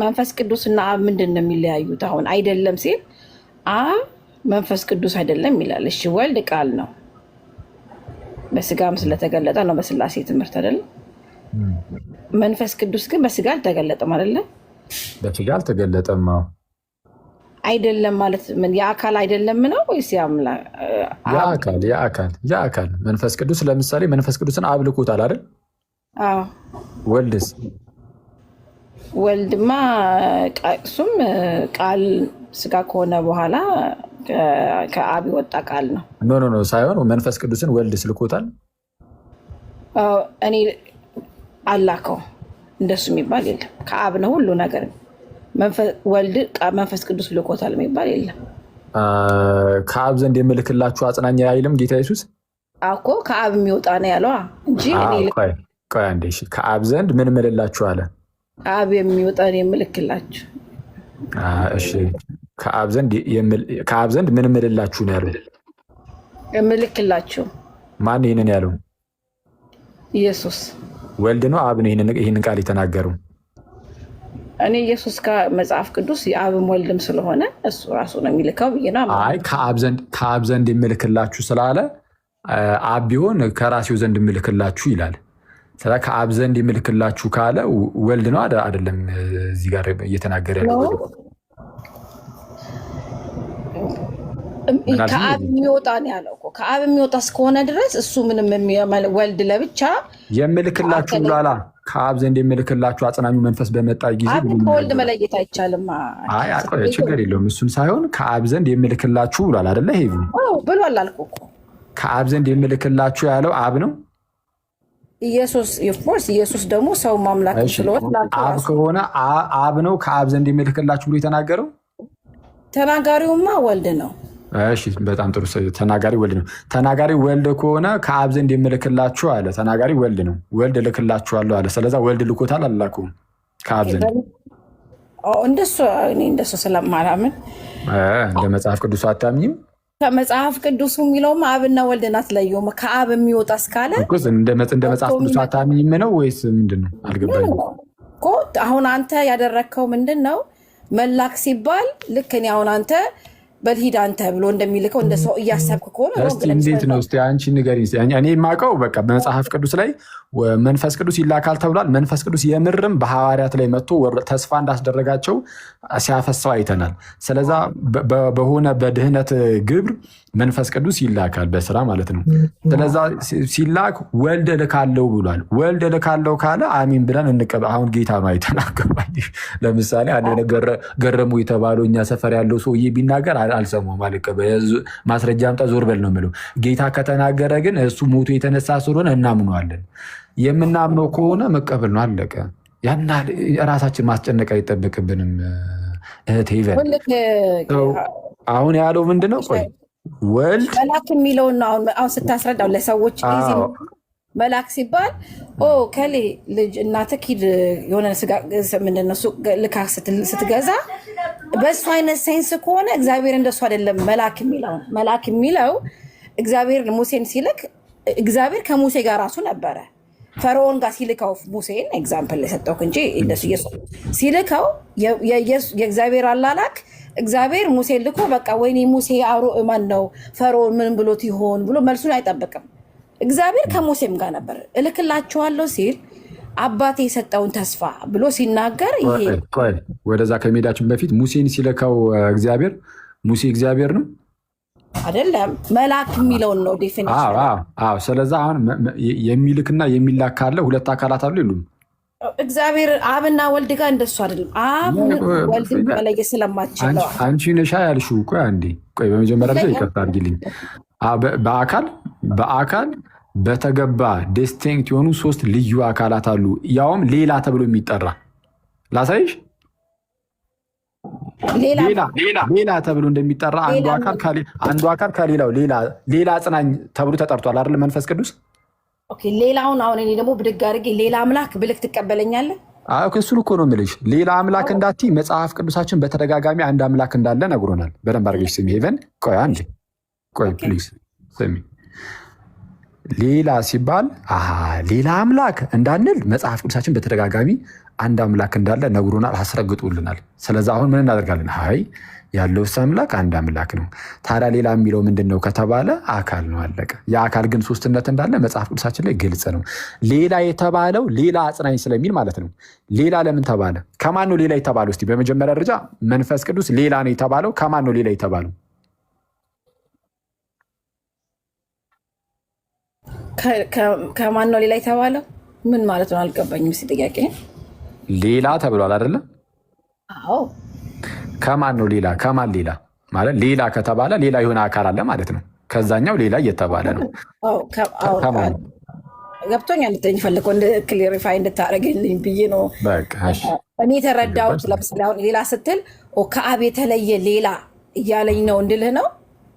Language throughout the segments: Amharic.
መንፈስ ቅዱስና አብ ምንድን ነው የሚለያዩት? አሁን አይደለም ሲል አብ መንፈስ ቅዱስ አይደለም ይላል። እሺ ወልድ ቃል ነው፣ በስጋም ስለተገለጠ ነው በስላሴ ትምህርት አይደለም። መንፈስ ቅዱስ ግን በስጋ አልተገለጠም አይደለም። በስጋ አልተገለጠም አይደለም ማለት ምን? የአካል አይደለም ነው ወይስ የአካል መንፈስ ቅዱስ ለምሳሌ መንፈስ ቅዱስን አብ ልኮታል አይደል? ወልድስ? ወልድማ እሱም ቃል ስጋ ከሆነ በኋላ ከአብ የወጣ ቃል ነው። ኖ ሳይሆን መንፈስ ቅዱስን ወልድ ስልኮታል። እኔ አላከው እንደሱ የሚባል የለም። ከአብ ነው ሁሉ ነገር። ወልድ መንፈስ ቅዱስ ልኮታል የሚባል የለም። ከአብ ዘንድ የምልክላችሁ አጽናኝ አይልም ጌታ ኢየሱስ እኮ ከአብ የሚወጣ ነው ያለው እንጂ ቆይ አንዴ ከአብ ዘንድ ምን ምልላችሁ አለ? ከአብ የሚወጣ ነው የምልክላችሁ። እሺ ከአብ ዘንድ ምን ምልላችሁ ነው ያለው? የምልክላችሁ ማን ይህንን ያለው? ኢየሱስ። ወልድ ነው አብ ነው ይህንን ቃል የተናገረው? እኔ ኢየሱስ ከመጽሐፍ ቅዱስ የአብም ወልድም ስለሆነ እሱ ራሱ ነው የሚልከው ብዬ ነው። አይ ከአብ ዘንድ የምልክላችሁ ስላለ አብ ቢሆን ከራሴው ዘንድ የምልክላችሁ ይላል። ስለ ከአብ ዘንድ የምልክላችሁ ካለ ወልድ ነው አይደለም? እዚህ ጋር እየተናገረ ያለው ከአብ የሚወጣ ነው ያለው እኮ። ከአብ የሚወጣ እስከሆነ ድረስ እሱ ምንም ወልድ ለብቻ የምልክላችሁ ብሏላ። ከአብ ዘንድ የምልክላችሁ አጽናኙ መንፈስ በመጣ ጊዜ ከወልድ መለየት አይቻልም። ችግር የለውም። እሱን ሳይሆን ከአብ ዘንድ የምልክላችሁ ብሏል አይደለ? ይሄ ብሏል አልኩ እኮ። ከአብ ዘንድ የምልክላችሁ ያለው አብ ነው። ኢየሱስ ደግሞ ሰው ማምላክ ስለሆነ አብ ከሆነ አብ ነው ከአብ ዘንድ የምልክላችሁ ብሎ የተናገረው። ተናጋሪውማ ወልድ ነው። እሺ በጣም ጥሩ። ተናጋሪ ወልድ ነው። ተናጋሪ ወልድ ከሆነ ከአብ ዘንድ የምልክላችሁ አለ። ተናጋሪ ወልድ ነው። ወልድ እልክላችኋለሁ አለ። ስለዛ ወልድ ልኮታል አላኩም ከአብ ዘንድ? እንደሱ ስለማላምን እንደ መጽሐፍ ቅዱሱ አታምኝም? ከመጽሐፍ ቅዱሱ የሚለውም አብና ወልድን አትለየውም። ከአብ የሚወጣ እስካለ እንደ መጽሐፍ ቅዱሱ አታምኝም ነው ወይስ ምንድን ነው? አልገባኝም እኮ። አሁን አንተ ያደረግከው ምንድን ነው? መላክ ሲባል ልክ እኔ አሁን አንተ በልሂድ አንተ ብሎ እንደሚልከው እንደ ሰው እያሰብክ ከሆነ እንዴት ነው? እስኪ አንቺ ንገሪኝ። እኔ የማውቀው በቃ በመጽሐፍ ቅዱስ ላይ መንፈስ ቅዱስ ይላካል ተብሏል። መንፈስ ቅዱስ የምርም በሐዋርያት ላይ መጥቶ ተስፋ እንዳስደረጋቸው ሲያፈሰው አይተናል። ስለዛ በሆነ በድህነት ግብር መንፈስ ቅዱስ ይላካል፣ በስራ ማለት ነው። ስለዛ ሲላክ ወልድ እልካለሁ ብሏል። ወልድ እልካለሁ ካለ አሚን ብለን እንቀበል። አሁን ጌታ ነው አይተናገባል። ለምሳሌ አንድ ገረሙ የተባለው እኛ ሰፈር ያለው ሰውዬ ቢናገር አልሰማሁም፣ አልቀበል። ማስረጃ አምጣ ዞር በል ነው የምለው። ጌታ ከተናገረ ግን እሱ ሞቶ የተነሳ ስለሆነ እናምነዋለን። የምናምነው ከሆነ መቀበል ነው፣ አለቀ። ያና ራሳችን ማስጨነቅ አይጠበቅብንም። እህቴ አሁን ያለው ምንድነው? ቆይ ወልድ መላክ የሚለውን ነው አሁን ስታስረዳው ለሰዎች መላክ ሲባል ከሌ ልጅ እናትህ ሂድ የሆነ ምንድነው ልካ ስትገዛ በእሱ አይነት ሳይንስ ከሆነ እግዚአብሔር እንደሱ አይደለም። መላክ የሚለው እግዚአብሔር ሙሴን ሲልክ እግዚአብሔር ከሙሴ ጋር ራሱ ነበረ። ፈርዖን ጋር ሲልከው ሙሴን ኤግዛምፕል የሰጠው እንጂ እንደሱ ኢየሱስ ሲልከው የእግዚአብሔር አላላክ እግዚአብሔር ሙሴን ልኮ በቃ ወይኔ ሙሴ ማን ነው ፈርዖን ምን ብሎት ይሆን ብሎ መልሱን አይጠብቅም። እግዚአብሔር ከሙሴም ጋር ነበር። እልክላችኋለሁ ሲል አባቴ የሰጠውን ተስፋ ብሎ ሲናገር ይሄ ወደዛ ከሜዳችን በፊት ሙሴን ሲልከው እግዚአብሔር ሙሴ እግዚአብሔር ነው አይደለም? መልአክ የሚለውን ነው ዴፊኒሽን። ስለዛ አሁን የሚልክና የሚላክ ካለ ሁለት አካላት አሉ የሉም? እግዚአብሔር አብና ወልድ ጋር እንደሱ አይደለም። አብ ወልድ መለየት ስለማትችል አንቺ ነሻ ያልሽው። ቆይ አንዴ በመጀመሪያ ላይ ይቅርታ አድርጊልኝ። በአካል በተገባ ዲስቲንክት የሆኑ 3 ልዩ አካላት አሉ። ያውም ሌላ ተብሎ የሚጠራ ላሳይሽ። ሌላ ተብሎ እንደሚጠራ አንዱ አካል ከሌላው ሌላ አጽናኝ ተብሎ ተጠርቷል አይደል? መንፈስ ቅዱስ ሌላውን አሁን እኔ ደግሞ ብድግ አድርጌ ሌላ አምላክ ብልክ ትቀበለኛለህ? እሱን እኮ ነው የምልሽ። ሌላ አምላክ እንዳትዪ መጽሐፍ ቅዱሳችን በተደጋጋሚ አንድ አምላክ እንዳለ ነግሮናል። በደንብ አድርገሽ ስሚ። ሄቨን ቆይ ፕሊዝ ስሚ። ሌላ ሲባል ሌላ አምላክ እንዳንል መጽሐፍ ቅዱሳችን በተደጋጋሚ አንድ አምላክ እንዳለ ነግሮናል፣ አስረግጦልናል። ስለዚ አሁን ምን እናደርጋለን? አይ ያለውስ አምላክ አንድ አምላክ ነው። ታዲያ ሌላ የሚለው ምንድን ነው ከተባለ አካል ነው፣ አለቀ። የአካል ግን ሶስትነት እንዳለ መጽሐፍ ቅዱሳችን ላይ ግልጽ ነው። ሌላ የተባለው ሌላ አጽናኝ ስለሚል ማለት ነው። ሌላ ለምን ተባለ? ከማን ነው ሌላ የተባለው? እስቲ በመጀመሪያ ደረጃ መንፈስ ቅዱስ ሌላ ነው የተባለው ከማን ነው ሌላ የተባለው? ከማን ነው ሌላ የተባለው? ምን ማለት ነው አልገባኝም። እስኪ ጥያቄ። ሌላ ተብሏል አይደለ? አዎ። ከማን ነው ሌላ? ከማን ሌላ ማለት ሌላ ከተባለ ሌላ የሆነ አካል አለ ማለት ነው። ከዛኛው ሌላ እየተባለ ነው። ገብቶኛል። እንድትለኝ ፈለከው ክሊሪፋይ እንድታደርግልኝ ብዬ ነው እኔ የተረዳሁት። ለምሳሌ አሁን ሌላ ስትል ከአብ የተለየ ሌላ እያለኝ ነው እንድልህ ነው።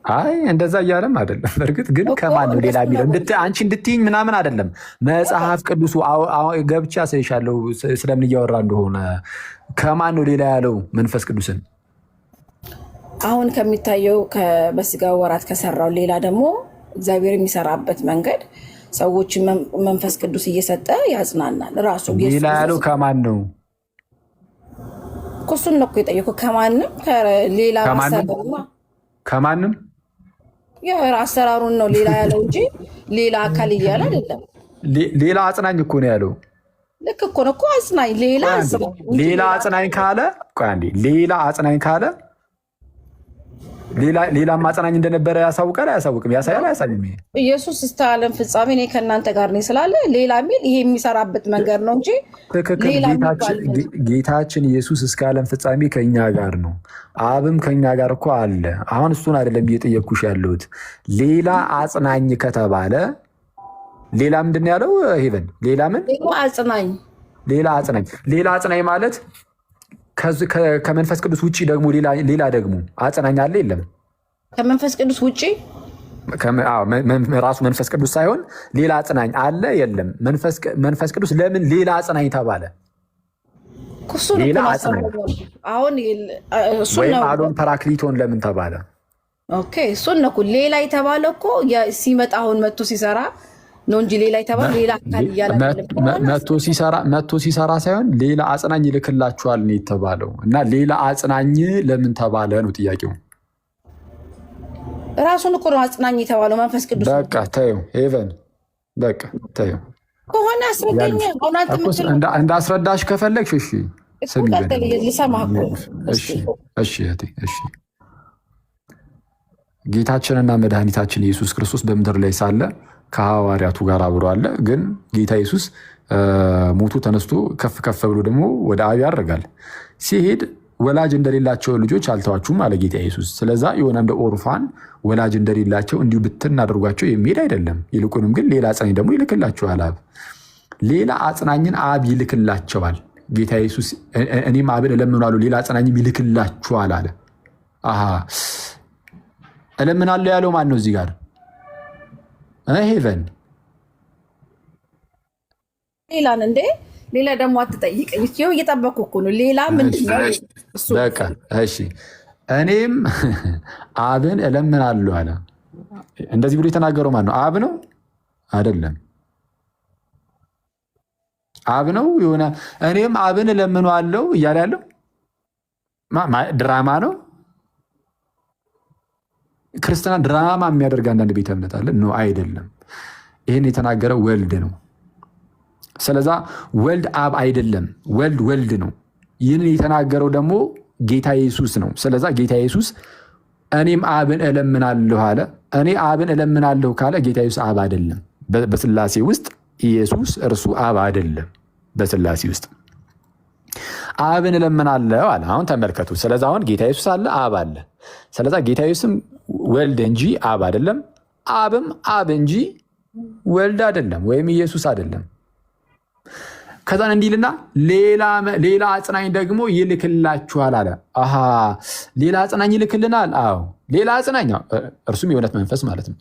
አይ እንደዛ እያለም አይደለም። በእርግጥ ግን ከማን ነው ሌላ የሚለው አንቺ እንድትይኝ ምናምን አይደለም። መጽሐፍ ቅዱሱ ገብቼ አሳይሻለሁ ስለምን እያወራ እንደሆነ። ከማን ነው ሌላ ያለው መንፈስ ቅዱስን? አሁን ከሚታየው በስጋ ወራት ከሰራው ሌላ ደግሞ እግዚአብሔር የሚሰራበት መንገድ ሰዎች መንፈስ ቅዱስ እየሰጠ ያጽናናል። ራሱ ሌላ ያለው ከማን ነው? እሱን ነው እኮ የጠየኩህ። ከማንም ሌላ ከማንም አሰራሩን ነው ሌላ ያለው እንጂ ሌላ አካል እያለ አይደለም። ሌላ አጽናኝ እኮ ነው ያለው። ልክ እኮ ነው እኮ አጽናኝ። ሌላ አጽናኝ ካለ ሌላ አጽናኝ ካለ ሌላም አጽናኝ እንደነበረ ያሳውቃል አያሳውቅም? ያሳያል አያሳይም? ኢየሱስ እስከ ዓለም ፍጻሜ እኔ ከእናንተ ጋር ነኝ ስላለ ሌላ ሚል ይሄ የሚሰራበት መንገድ ነው እንጂ ጌታችን ኢየሱስ እስከ ዓለም ፍጻሜ ከኛ ጋር ነው። አብም ከኛ ጋር እኮ አለ። አሁን እሱን አይደለም እየጠየኩሽ ያለሁት። ሌላ አጽናኝ ከተባለ ሌላ ምንድን ያለው? ሄቨን ሌላ ምን አጽናኝ? ሌላ አጽናኝ ማለት ከመንፈስ ቅዱስ ውጭ ደግሞ ሌላ ደግሞ አጽናኝ አለ የለም? ከመንፈስ ቅዱስ ውጭ ራሱ መንፈስ ቅዱስ ሳይሆን ሌላ አጽናኝ አለ የለም? መንፈስ ቅዱስ ለምን ሌላ አጽናኝ ተባለ? ሌላ አጽናኝ ወይም አዶን ፓራክሊቶን ለምን ተባለ? እሱን ነው ሌላ የተባለው እኮ ሲመጣ አሁን መጥቶ ሲሰራ ነው እንጂ ሌላ የተባለ ሌላ አካል እያለ መጥቶ ሲሰራ ሳይሆን ሌላ አጽናኝ ይልክላችኋል ነው የተባለው። እና ሌላ አጽናኝ ለምን ተባለ ነው ጥያቄው። ራሱን እኮ ነው አጽናኝ የተባለው መንፈስ ቅዱስ። በቃ ተይው ሄቨን፣ በቃ ተይው ከሆነ አስረዳኝ። እንዳስረዳሽ ከፈለግሽ እሺ ስሚ። እሺ ጌታችንና መድኃኒታችን ኢየሱስ ክርስቶስ በምድር ላይ ሳለ ከሐዋርያቱ ጋር አብሮ አለ። ግን ጌታ ኢየሱስ ሞቱ ተነስቶ ከፍ ከፍ ብሎ ደግሞ ወደ አብ ያደርጋል። ሲሄድ ወላጅ እንደሌላቸው ልጆች አልተዋችሁም አለ ጌታ ኢየሱስ። ስለዛ የሆነ እንደ ኦርፋን ወላጅ እንደሌላቸው እንዲሁ ብትን አድርጓቸው የሚሄድ አይደለም። ይልቁንም ግን ሌላ አጽናኝ ደግሞ ይልክላቸዋል አብ። ሌላ አጽናኝን አብ ይልክላቸዋል። ጌታ ኢየሱስ እኔም አብን እለምናለሁ ሌላ አጽናኝም ይልክላችኋል አለ። እለምናለሁ ያለው ማን ነው እዚህ ጋር? ሄቨን ሌላን እንዴ? ሌላ ደግሞ አትጠይቀኝ። እየጠበኩ እኮ ነው። ሌላ ምንድን ነው? በቃ እሺ፣ እኔም አብን እለምናለሁ አለ። እንደዚህ ብሎ የተናገረው ማን ነው? አብ ነው አይደለም? አብ ነው የሆነ እኔም አብን እለምናለሁ እያለ ያለው ድራማ ነው። ክርስትና ድራማ የሚያደርግ አንዳንድ ቤተ እምነት አለ። ነው አይደለም። ይህን የተናገረው ወልድ ነው። ስለዛ ወልድ አብ አይደለም፣ ወልድ ነው። ይህንን የተናገረው ደግሞ ጌታ ኢየሱስ ነው። ስለዛ ጌታ ኢየሱስ እኔም አብን እለምናለሁ አለ። እኔ አብን እለምናለሁ ካለ ጌታ ኢየሱስ አብ አይደለም። በስላሴ ውስጥ ኢየሱስ እርሱ አብ አይደለም። በስላሴ ውስጥ አብን እለምናለሁ አለ። አሁን ተመልከቱ። ስለዛ አሁን ጌታ ኢየሱስ አለ፣ አብ አለ። ስለዛ ጌታ ኢየሱስም ወልድ እንጂ አብ አይደለም፣ አብም አብ እንጂ ወልድ አይደለም፣ ወይም ኢየሱስ አይደለም። ከዛን እንዲልና ሌላ አጽናኝ ደግሞ ይልክላችኋል አለ። ሌላ አጽናኝ ይልክልናል። አዎ ሌላ አጽናኝ፣ እርሱም የእውነት መንፈስ ማለት ነው፣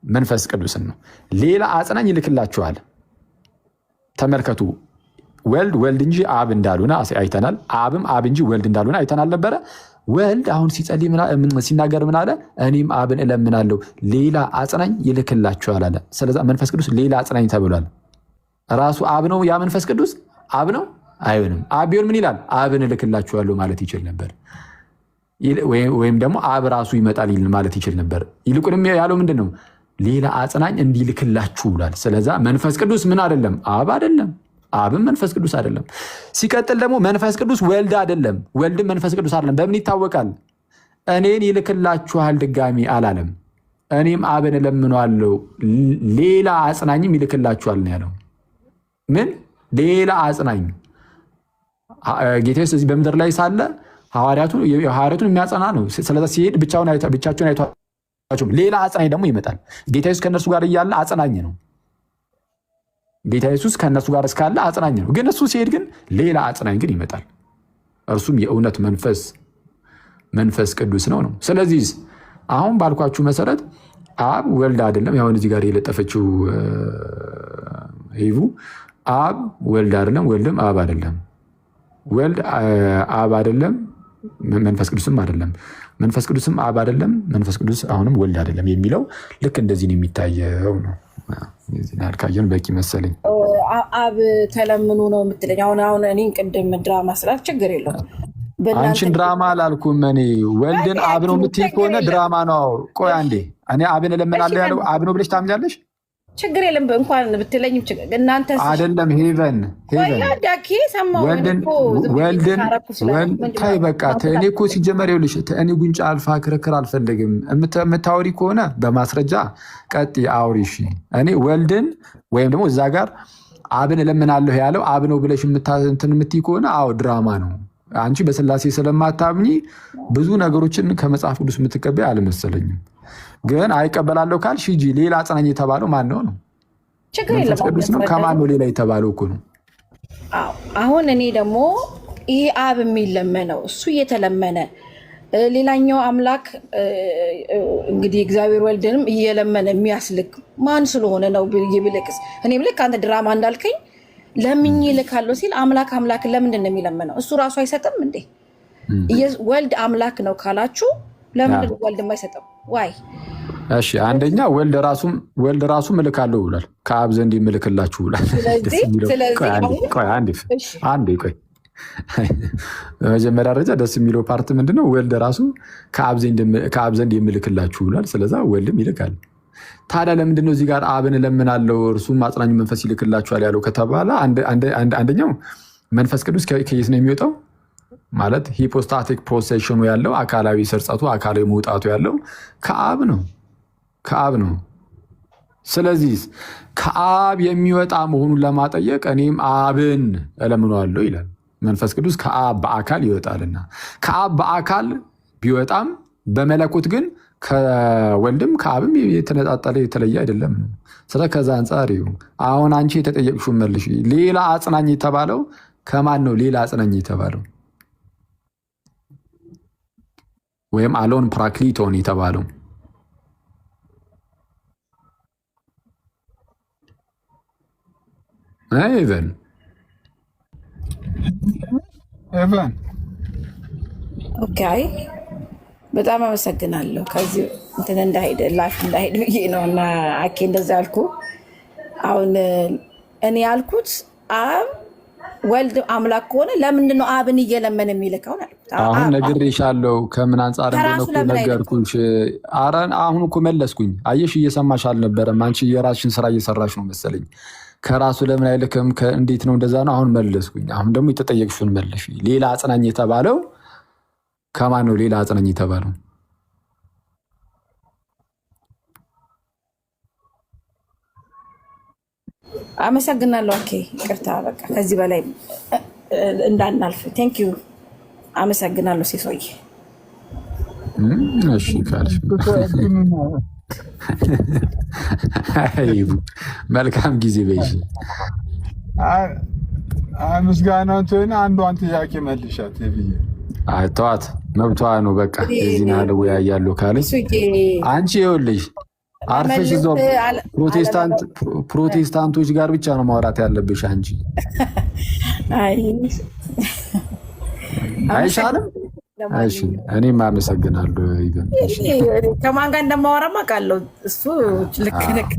መንፈስ ቅዱስን ነው። ሌላ አጽናኝ ይልክላችኋል። ተመልከቱ። ወልድ እንጂ አብ እንዳልሆነ አይተናል። አብም አብ እንጂ ወልድ እንዳልሆነ አይተናል ነበረ። ወልድ አሁን ሲናገር ምን አለ? እኔም አብን እለምናለሁ ሌላ አጽናኝ ይልክላችኋል አለ። ስለዛ መንፈስ ቅዱስ ሌላ አጽናኝ ተብሏል። ራሱ አብ ነው። ያ መንፈስ ቅዱስ አብ ነው አይሆንም። አብ ቢሆን ምን ይላል? አብን እልክላችኋለሁ ማለት ይችል ነበር። ወይም ደግሞ አብ ራሱ ይመጣል ማለት ይችል ነበር። ይልቁንም ያለው ምንድን ነው? ሌላ አጽናኝ እንዲልክላችሁ ብሏል። ስለዛ መንፈስ ቅዱስ ምን አይደለም? አብ አይደለም። አብም መንፈስ ቅዱስ አይደለም። ሲቀጥል ደግሞ መንፈስ ቅዱስ ወልድ አይደለም። ወልድም መንፈስ ቅዱስ አይደለም። በምን ይታወቃል? እኔን ይልክላችኋል ድጋሚ አላለም። እኔም አብን እለምነዋለሁ ሌላ አጽናኝም ይልክላችኋል ነው ያለው። ምን ሌላ አጽናኝ? ጌታ ኢየሱስ እዚህ በምድር ላይ ሳለ ሐዋርያቱን የሚያጸና ነው። ስለዛ ሲሄድ ብቻቸውን አይቷቸውም። ሌላ አጽናኝ ደግሞ ይመጣል። ጌታ ኢየሱስ ከእነርሱ ጋር እያለ አጽናኝ ነው። ጌታ ኢየሱስ ከእነሱ ጋር እስካለ አጽናኝ ነው። ግን እሱ ሲሄድ ግን ሌላ አጽናኝ ግን ይመጣል። እርሱም የእውነት መንፈስ ቅዱስ ነው። ስለዚህ አሁን ባልኳችሁ መሰረት አብ ወልድ አይደለም። ያሁን እዚህ ጋር የለጠፈችው ሂቡ አብ ወልድ አይደለም፣ ወልድም አብ አይደለም። ወልድ አብ አይደለም፣ መንፈስ ቅዱስም አይደለም። መንፈስ ቅዱስም አብ አይደለም፣ መንፈስ ቅዱስ አሁንም ወልድ አይደለም የሚለው ልክ እንደዚህ ነው የሚታየው ነው። ያልካየን በቂ መሰለኝ። አብ ተለምኑ ነው የምትለኝ? አሁን እኔን ቅድም ድራማ ስላል ችግር የለውም። አንቺን ድራማ አላልኩም እኔ። ወልድን አብ ነው የምትይ ከሆነ ድራማ ነው። ቆይ አንዴ፣ እኔ አብን እለምናለሁ ያለው አብ ነው ብለሽ ታምኛለሽ? ችግር የለም እንኳን ብትለኝም እናንተ አይደለም ሄቨን ወልድን ታይ በቃ እኔ እኮ ሲጀመር ይኸውልሽ እኔ ጉንጫ አልፋ ክርክር አልፈልግም። የምታወሪ ከሆነ በማስረጃ ቀጥ አውሪ እሺ። እኔ ወልድን ወይም ደግሞ እዛ ጋር አብን እለምናለሁ ያለው አብ ነው ብለሽ እንትን የምትይ ከሆነ አዎ ድራማ ነው። አንቺ በስላሴ ስለማታምኚ ብዙ ነገሮችን ከመጽሐፍ ቅዱስ የምትቀበይ አልመሰለኝም። ግን አይቀበላለሁ ካልሽ ሂጂ። ሌላ አጽናኝ የተባለው ማን ነው? መንፈስ ቅዱስ ነው። ከማን ነው ሌላ የተባለው እኮ ነው። አሁን እኔ ደግሞ ይሄ አብ የሚለመነው እሱ እየተለመነ ሌላኛው አምላክ እንግዲህ እግዚአብሔር ወልድንም እየለመነ የሚያስልክ ማን ስለሆነ ነው ብልቅስ? እኔ ብልክ አንተ ድራማ እንዳልከኝ ለምኝ ይልካለሁ ሲል አምላክ ለምንድን ነው የሚለምነው? እሱ ራሱ አይሰጥም እንዴ? ወልድ አምላክ ነው ካላችሁ ለምንድን ወልድ የማይሰጠው? ዋይ እሺ፣ አንደኛ ወልድ ራሱ እልካለሁ ብሏል። ከአብ ዘንድ የምልክላችሁ ብሏል። ቆይ በመጀመሪያ ደረጃ ደስ የሚለው ፓርት ምንድነው? ወልድ ራሱ ከአብ ዘንድ የምልክላችሁ ብሏል። ስለዛ ወልድም ይልካል። ታዲያ ለምንድነው እዚህ ጋር አብን እለምናለሁ እርሱም አጽናኙ መንፈስ ይልክላችኋል ያለው ከተባለ አንደኛው መንፈስ ቅዱስ ከየት ነው የሚወጣው? ማለት ሂፖስታቲክ ፖሴሽኑ ያለው አካላዊ ስርጸቱ አካላዊ መውጣቱ ያለው ከአብ ነው። ስለዚህ ከአብ የሚወጣ መሆኑን ለማጠየቅ እኔም አብን እለምነዋለሁ ይላል። መንፈስ ቅዱስ ከአብ በአካል ይወጣልና ከአብ በአካል ቢወጣም በመለኮት ግን ከወልድም ከአብም የተነጣጠለ የተለየ አይደለም። ስለ ከዛ አንጻር አሁን አንቺ የተጠየቅሽው መልሽ። ሌላ አጽናኝ የተባለው ከማን ነው? ሌላ አጽናኝ የተባለው ወይም አሎን ፓራክሊቶን የተባለው ኤቨን ኦኬ፣ በጣም አመሰግናለሁ። ከዚህ እንትን እንዳሄድ ላፍ እንዳሄድ ብዬ ነው እና አኬ እንደዛ ያልኩ። አሁን እኔ ያልኩት አብ ወልድ አምላክ ከሆነ ለምንድን ነው አብን እየለመን የሚልከው? አሁን ነግሬሻለሁ። ከምን አንጻር እንደሆነ ነገርኩሽ። አሁን እኮ መለስኩኝ። አየሽ፣ እየሰማሽ አልነበረም። አንቺ የራስሽን ስራ እየሰራሽ ነው መሰለኝ። ከራሱ ለምን አይልክም? እንዴት ነው እንደዛ ነው? አሁን መለስኩኝ። አሁን ደግሞ የተጠየቅሽውን መለሽ። ሌላ አጽናኝ የተባለው ከማን ነው? ሌላ አጽናኝ የተባለው አመሰግናለሁ። ኦኬ፣ ይቅርታ፣ በቃ ከዚህ በላይ እንዳናልፍ። ቴንክ ዩ፣ አመሰግናለሁ ሲሶዬ። እሺ ካልሽ መልካም ጊዜ በይሽ። ምስጋናውን ትሆን አንዷን ጥያቄ መልሻት ብዬ ተዋት፣ መብቷ ነው። በቃ የዚህ ናለ ያያለሁ ካለች አንቺ ይኸውልሽ አርፈሽ እዛው ፕሮቴስታንቶች ጋር ብቻ ነው ማውራት ያለብሽ አንቺ። አይሻልም? እሺ፣ እኔም አመሰግናለሁ። ከማን ጋር እንደማወራማ ቃለው እሱ ልክ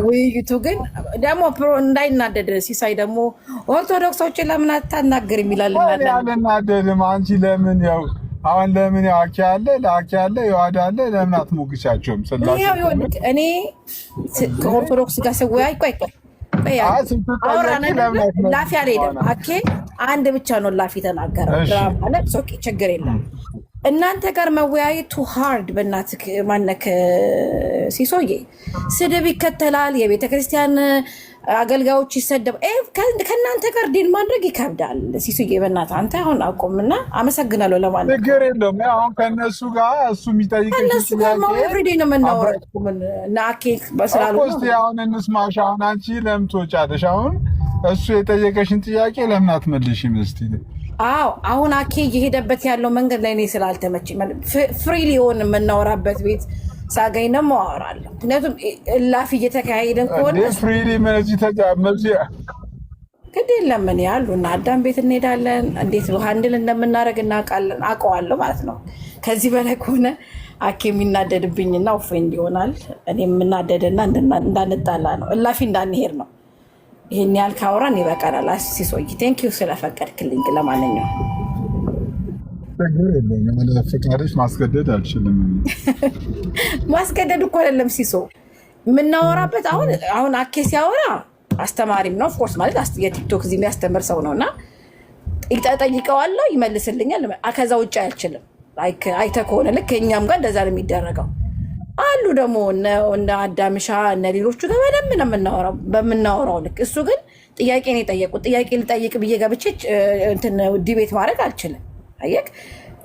ውይይቱ ግን ደግሞ እንዳይናደድ ሲሳይ ደግሞ ኦርቶዶክሶችን ለምን አታናገር የሚላል አልናደድም። አንቺ ለምን ያው አሁን ለምን ያው አኪ አለ ለአኪ አለ ይዋዳ አለ ለምን አትሞግቻቸውም? ስላሴ እኔ ከኦርቶዶክስ ጋር ሰወያይ ቆይ ላፊ አልሄድም። አኬ አንድ ብቻ ነው ላፊ ተናገረው ማለት ችግር የለም። እናንተ ጋር መወያየት ቱ ሃርድ በእናትህ ማነክ ሲሶዬ ስድብ ይከተላል። የቤተ ክርስቲያን አገልጋዮች ይሰደብ ከእናንተ ጋር ዲን ማድረግ ይከብዳል። ሲሶዬ በእናትህ አንተ አሁን አቁምና አመሰግናለሁ ለማለት ችግር የለውም። አሁን ከእነሱ ጋር እሱ የሚጠይቀኝ ከእነሱ ጋር ኤቭሪዴ ነው የምናወራው እና አኬ በስላሉ አሁን እንስማሽ። አሁን አንቺ ለምን ትወጫለሽ? አሁን እሱ የጠየቀሽን ጥያቄ ለምን አትመልሽም? እስቲ አዎ አሁን አኬ እየሄደበት ያለው መንገድ ላይ እኔ ስላልተመቸ ፍሪሊ ሆን የምናወራበት ቤት ሳገኝ ደግሞ አወራለሁ። ምክንያቱም እላፊ እየተካሄደን ከሆነ ፍሪሊ ግድ የለም ምን ያሉ እና አዳም ቤት እንሄዳለን። እንዴት ሃንድል እንደምናደርግ እናውቃለን። አውቀዋለሁ ማለት ነው። ከዚህ በላይ ከሆነ አኬ የሚናደድብኝና ኦፌንድ ይሆናል። እኔ የምናደድና እንዳንጣላ ነው፣ እላፊ እንዳንሄድ ነው። ይሄን ያህል ካወራን ይበቃናል። ሲሶይ ቴንኪዩ ስለፈቀድክልኝ። ለማንኛውም ፈቃድሽ ማስገደድ አልችልም። ማስገደድ እኮ አይደለም ሲሶ የምናወራበት። አሁን አኬ ሲያወራ አስተማሪም ነው ኦፍኮርስ ማለት የቲክቶክ እዚህ የሚያስተምር ሰው ነው እና ጠይቀዋለሁ ይመልስልኛል። ከዛ ውጭ አይችልም። አይተህ ከሆነ ልክ እኛም ጋር እንደዛ ነው የሚደረገው። አሉ ደግሞ እነ አዳምሻ እነ ሌሎቹ ጋር በደንብ ነው የምናወራው በምናወራው ልክ። እሱ ግን ጥያቄ ነው የጠየቁት። ጥያቄ ልጠይቅ ብዬ ገብቼ ዲቤት ማድረግ አልችልም። አየክ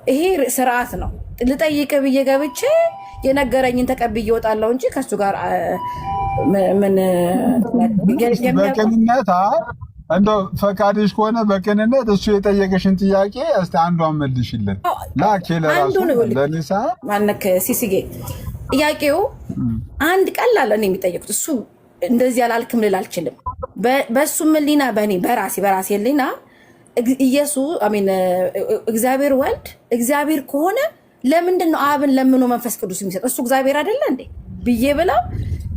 ይሄ ስርዓት ነው። ልጠይቅ ብዬ ገብቼ የነገረኝን ተቀብዬ እወጣለሁ እንጂ ከሱ ጋር ምን በቅንነት እንደው ፈቃድሽ ከሆነ በቅንነት እሱ የጠየቀሽን ጥያቄ እስቲ አንዷን መልሽለት። ላኬ ለራሱ ለኒሳ ማነክ ሲሲጌ ጥያቄው አንድ ቀላል ነው የሚጠየቁት። እሱ እንደዚህ ያላልክም ልል አልችልም። በሱ ምሊና በራሴ ሊና ኢየሱስ አሜን እግዚአብሔር ወልድ እግዚአብሔር ከሆነ ለምንድን ነው አብን ለምኖ መንፈስ ቅዱስ የሚሰጥ? እሱ እግዚአብሔር አይደለ እንዴ ብዬ ብለው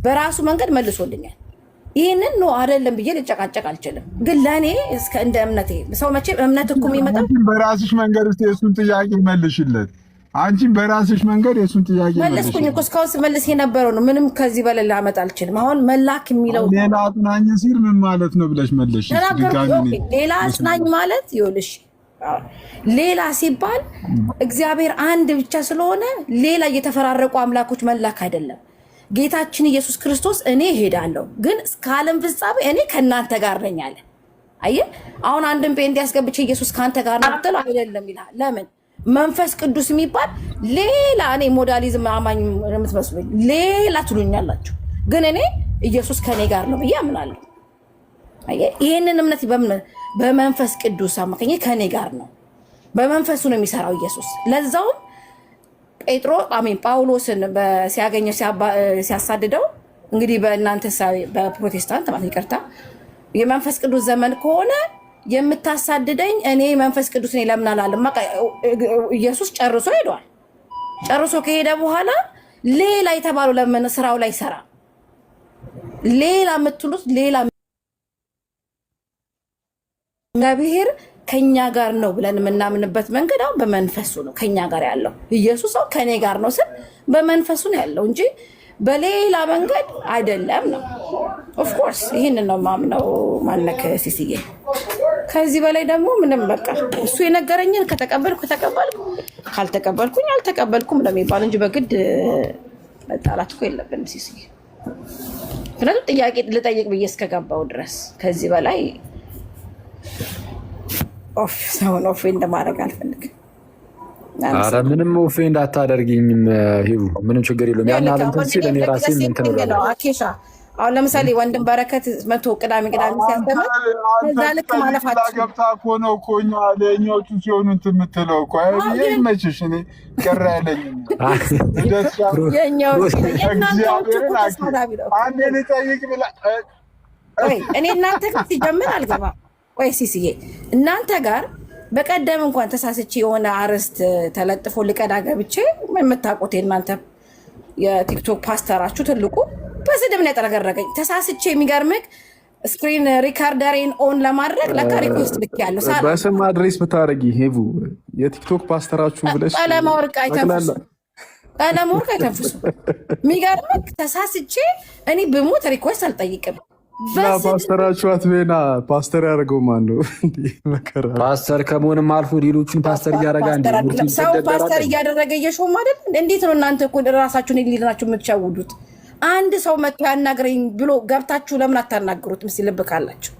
በራሱ መንገድ መልሶልኛል። ይህንን ነው አይደለም ብዬ ልጨቃጨቅ አልችልም። ግን ለእኔ እስከ እንደ እምነቴ ሰው መቼም እምነት እኮ የሚመጣው በራስሽ መንገድ ውስጥ የእሱን ጥያቄ መልሽለት። አንቺም በራስሽ መንገድ የእሱን ጥያቄ መለስኩኝ እኮ እስካሁን ስመልስ የነበረው ነው። ምንም ከዚህ በላይ ላመጣ አልችልም። አሁን መላክ የሚለው ሌላ አጽናኝ ሲል ምን ማለት ነው ብለሽ መለሽ። ሌላ አጽናኝ ማለት ይኸውልሽ፣ ሌላ ሲባል እግዚአብሔር አንድ ብቻ ስለሆነ ሌላ እየተፈራረቁ አምላኮች መላክ አይደለም። ጌታችን ኢየሱስ ክርስቶስ እኔ እሄዳለሁ ግን እስከ ዓለም ፍጻሜ እኔ ከእናንተ ጋር ነኝ አለ። አየህ አሁን አንድን ጴንጤ ያስገብቼ ኢየሱስ ከአንተ ጋር ነው ብትለው አይደለም ይላል። ለምን? መንፈስ ቅዱስ የሚባል ሌላ እኔ ሞዳሊዝም አማኝ የምትመስሉኝ ሌላ ትሉኛላችሁ፣ ግን እኔ ኢየሱስ ከኔ ጋር ነው ብዬ አምናለሁ። ይህንን እምነት በመንፈስ ቅዱስ አማካኝ ከኔ ጋር ነው፣ በመንፈሱ ነው የሚሰራው ኢየሱስ። ለዛውም ጳውሎስን ሲያገኘው ሲያሳድደው እንግዲህ በእናንተ በፕሮቴስታንት ማለት ይቅርታ የመንፈስ ቅዱስ ዘመን ከሆነ የምታሳድደኝ እኔ መንፈስ ቅዱስ ነኝ ለምን አላለም? ኢየሱስ ጨርሶ ሄዷል። ጨርሶ ከሄደ በኋላ ሌላ የተባለው ለምን ስራው ላይ ሰራ? ሌላ የምትሉት ሌላ እግዚአብሔር ከኛ ጋር ነው ብለን የምናምንበት መንገድ አሁን በመንፈሱ ነው ከኛ ጋር ያለው። ኢየሱስ አሁን ከኔ ጋር ነው ስል በመንፈሱ ነው ያለው እንጂ በሌላ መንገድ አይደለም ነው። ኦፍኮርስ ይህንን ነው ማምነው። ማነክ ሲስዬ ከዚህ በላይ ደግሞ ምንም በቃ እሱ የነገረኝን ከተቀበልኩ ተቀበልኩ፣ ካልተቀበልኩኝ አልተቀበልኩም እንደሚባል እንጂ በግድ መጣላት እኮ የለብንም ሲስዬ። ምክንያቱም ጥያቄ ልጠይቅ ብዬ እስከገባው ድረስ ከዚህ በላይ ሰውን ኦፌንድ ማድረግ አልፈልግም። ኧረ ምንም ኦፌንድ አታደርጊኝም ሂቡ፣ ምንም ችግር የለውም። ያን አለንተን ሲል እኔ ራሴ እንትን እላለሁ። አኬሻ አሁን ለምሳሌ ወንድም በረከት መቶ ቅዳሜ ሲያስተምር ከዛ ልክ ማለፋቸው ገብታ እኮ ነው እኮ እኛ ለእኛዎቹ ሲሆኑ እንትን የምትለው እኮ ይመችሽ። እኔ ቅር አይለኝም። አንዴ ልጠይቅ ብላ እኔ እናንተ ሲጀምር አልገባም ወይ ሲስዬ እናንተ ጋር በቀደም እንኳን ተሳስቼ የሆነ አርዕስት ተለጥፎ ልቀዳ ገብቼ የምታውቁት የእናንተ የቲክቶክ ፓስተራችሁ ትልቁ በስድብ ነው ያጠረገረገኝ። ተሳስቼ የሚገርምህ ስክሪን ሪካርደሬን ኦን ለማድረግ ለካ ሪኩዌስት ልክ ያለው በስም አድሬስ ብታረጊ ሄቡ የቲክቶክ ፓስተራችሁ ብለሽ ቀለማወርቅ አይተንፍሱ የሚገርምህ ተሳስቼ እኔ ብሞት ሪኩዌስት አልጠይቅም። ፓስተራችሁ አትቤና ፓስተር ያደረገው ማን ነው? ፓስተር ከመሆንም አልፎ ሌሎችን ፓስተር እያደረገ ሰው ፓስተር እያደረገ እየሾም አይደል? እንዴት ነው እናንተ እኮ ራሳችሁን ሊናችሁ የምትሸውዱት? አንድ ሰው መጥቶ ያናግረኝ ብሎ ገብታችሁ ለምን አታናግሩት? ምስል ልብ ካላችሁ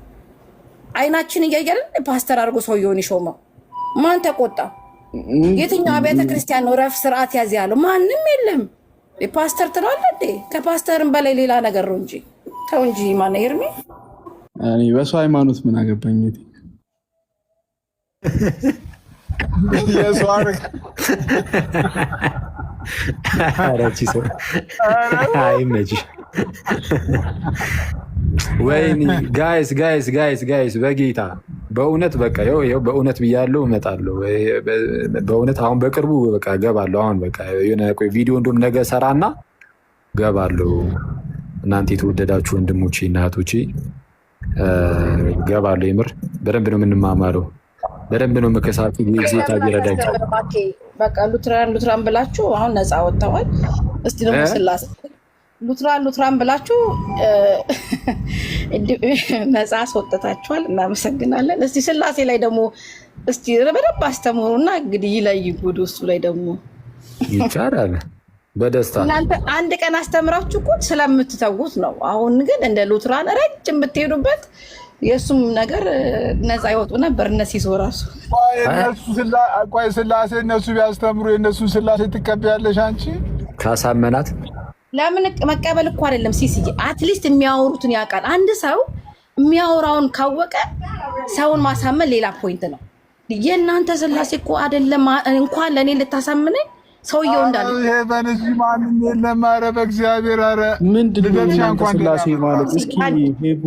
አይናችን እያያለን ፓስተር አድርጎ ሰውየውን ይሾመው ማን ተቆጣ? የትኛው አብያተ ክርስቲያን ነው ረፍ ስርዓት ያዝ ያለው? ማንም የለም። ፓስተር ትላለህ እንዴ? ከፓስተርም በላይ ሌላ ነገር ነው እንጂ ተው እንጂ ማን ይርሚ። እኔ በሱ ሃይማኖት ምን አገባኝ? ወይኔ ጋይስ በጌታ በእውነት በቃ ይኸው በእውነት ብያለሁ፣ እመጣለሁ በእውነት አሁን በቅርቡ በቃ እገባለሁ። አሁን በቃ የሆነ ቪዲዮ እንደውም ነገ ሰራና እገባለሁ። እናንተ የተወደዳችሁ ወንድሞቼ እና እህቶቼ እገባለሁ። የምር በደንብ ነው የምንማማረው፣ በደንብ ነው መከሳፊ ጊዜታ ይረዳኝ። በቃ ሉትራን ብላችሁ አሁን ነፃ ወጥተዋል። እስቲ ደግሞ ስላሴ ሉትራን ብላችሁ ነፃ አስወጥታችኋል። እናመሰግናለን። እስቲ ስላሴ ላይ ደግሞ እስቲ በደንብ አስተምሩና እንግዲህ ይለይ ጉድ። እሱ ላይ ደግሞ ይቻላል በደስታ እናንተ አንድ ቀን አስተምራችሁ እኮ ስለምትተውት ነው። አሁን ግን እንደ ሉትራን ረጅም ብትሄዱበት የእሱም ነገር ነፃ ይወጡ ነበር። እነሱ ራሱ ቆይ ስላሴ እነሱ ቢያስተምሩ የእነሱ ስላሴ ትቀበያለሽ አንቺ? ካሳመናት ለምን መቀበል እኮ አይደለም ሲስዬ፣ አትሊስት የሚያወሩትን ያውቃል። አንድ ሰው የሚያወራውን ካወቀ ሰውን ማሳመን ሌላ ፖይንት ነው። የእናንተ ስላሴ እኮ አይደለም እንኳን ለእኔ ልታሳምነኝ ሰውየው እንዳለ ይሄ በነዚ ማንም የለም። ኧረ በእግዚአብሔር ኧረ ምንድን ነው ስላሴ ማለት? እስኪ ሄቡ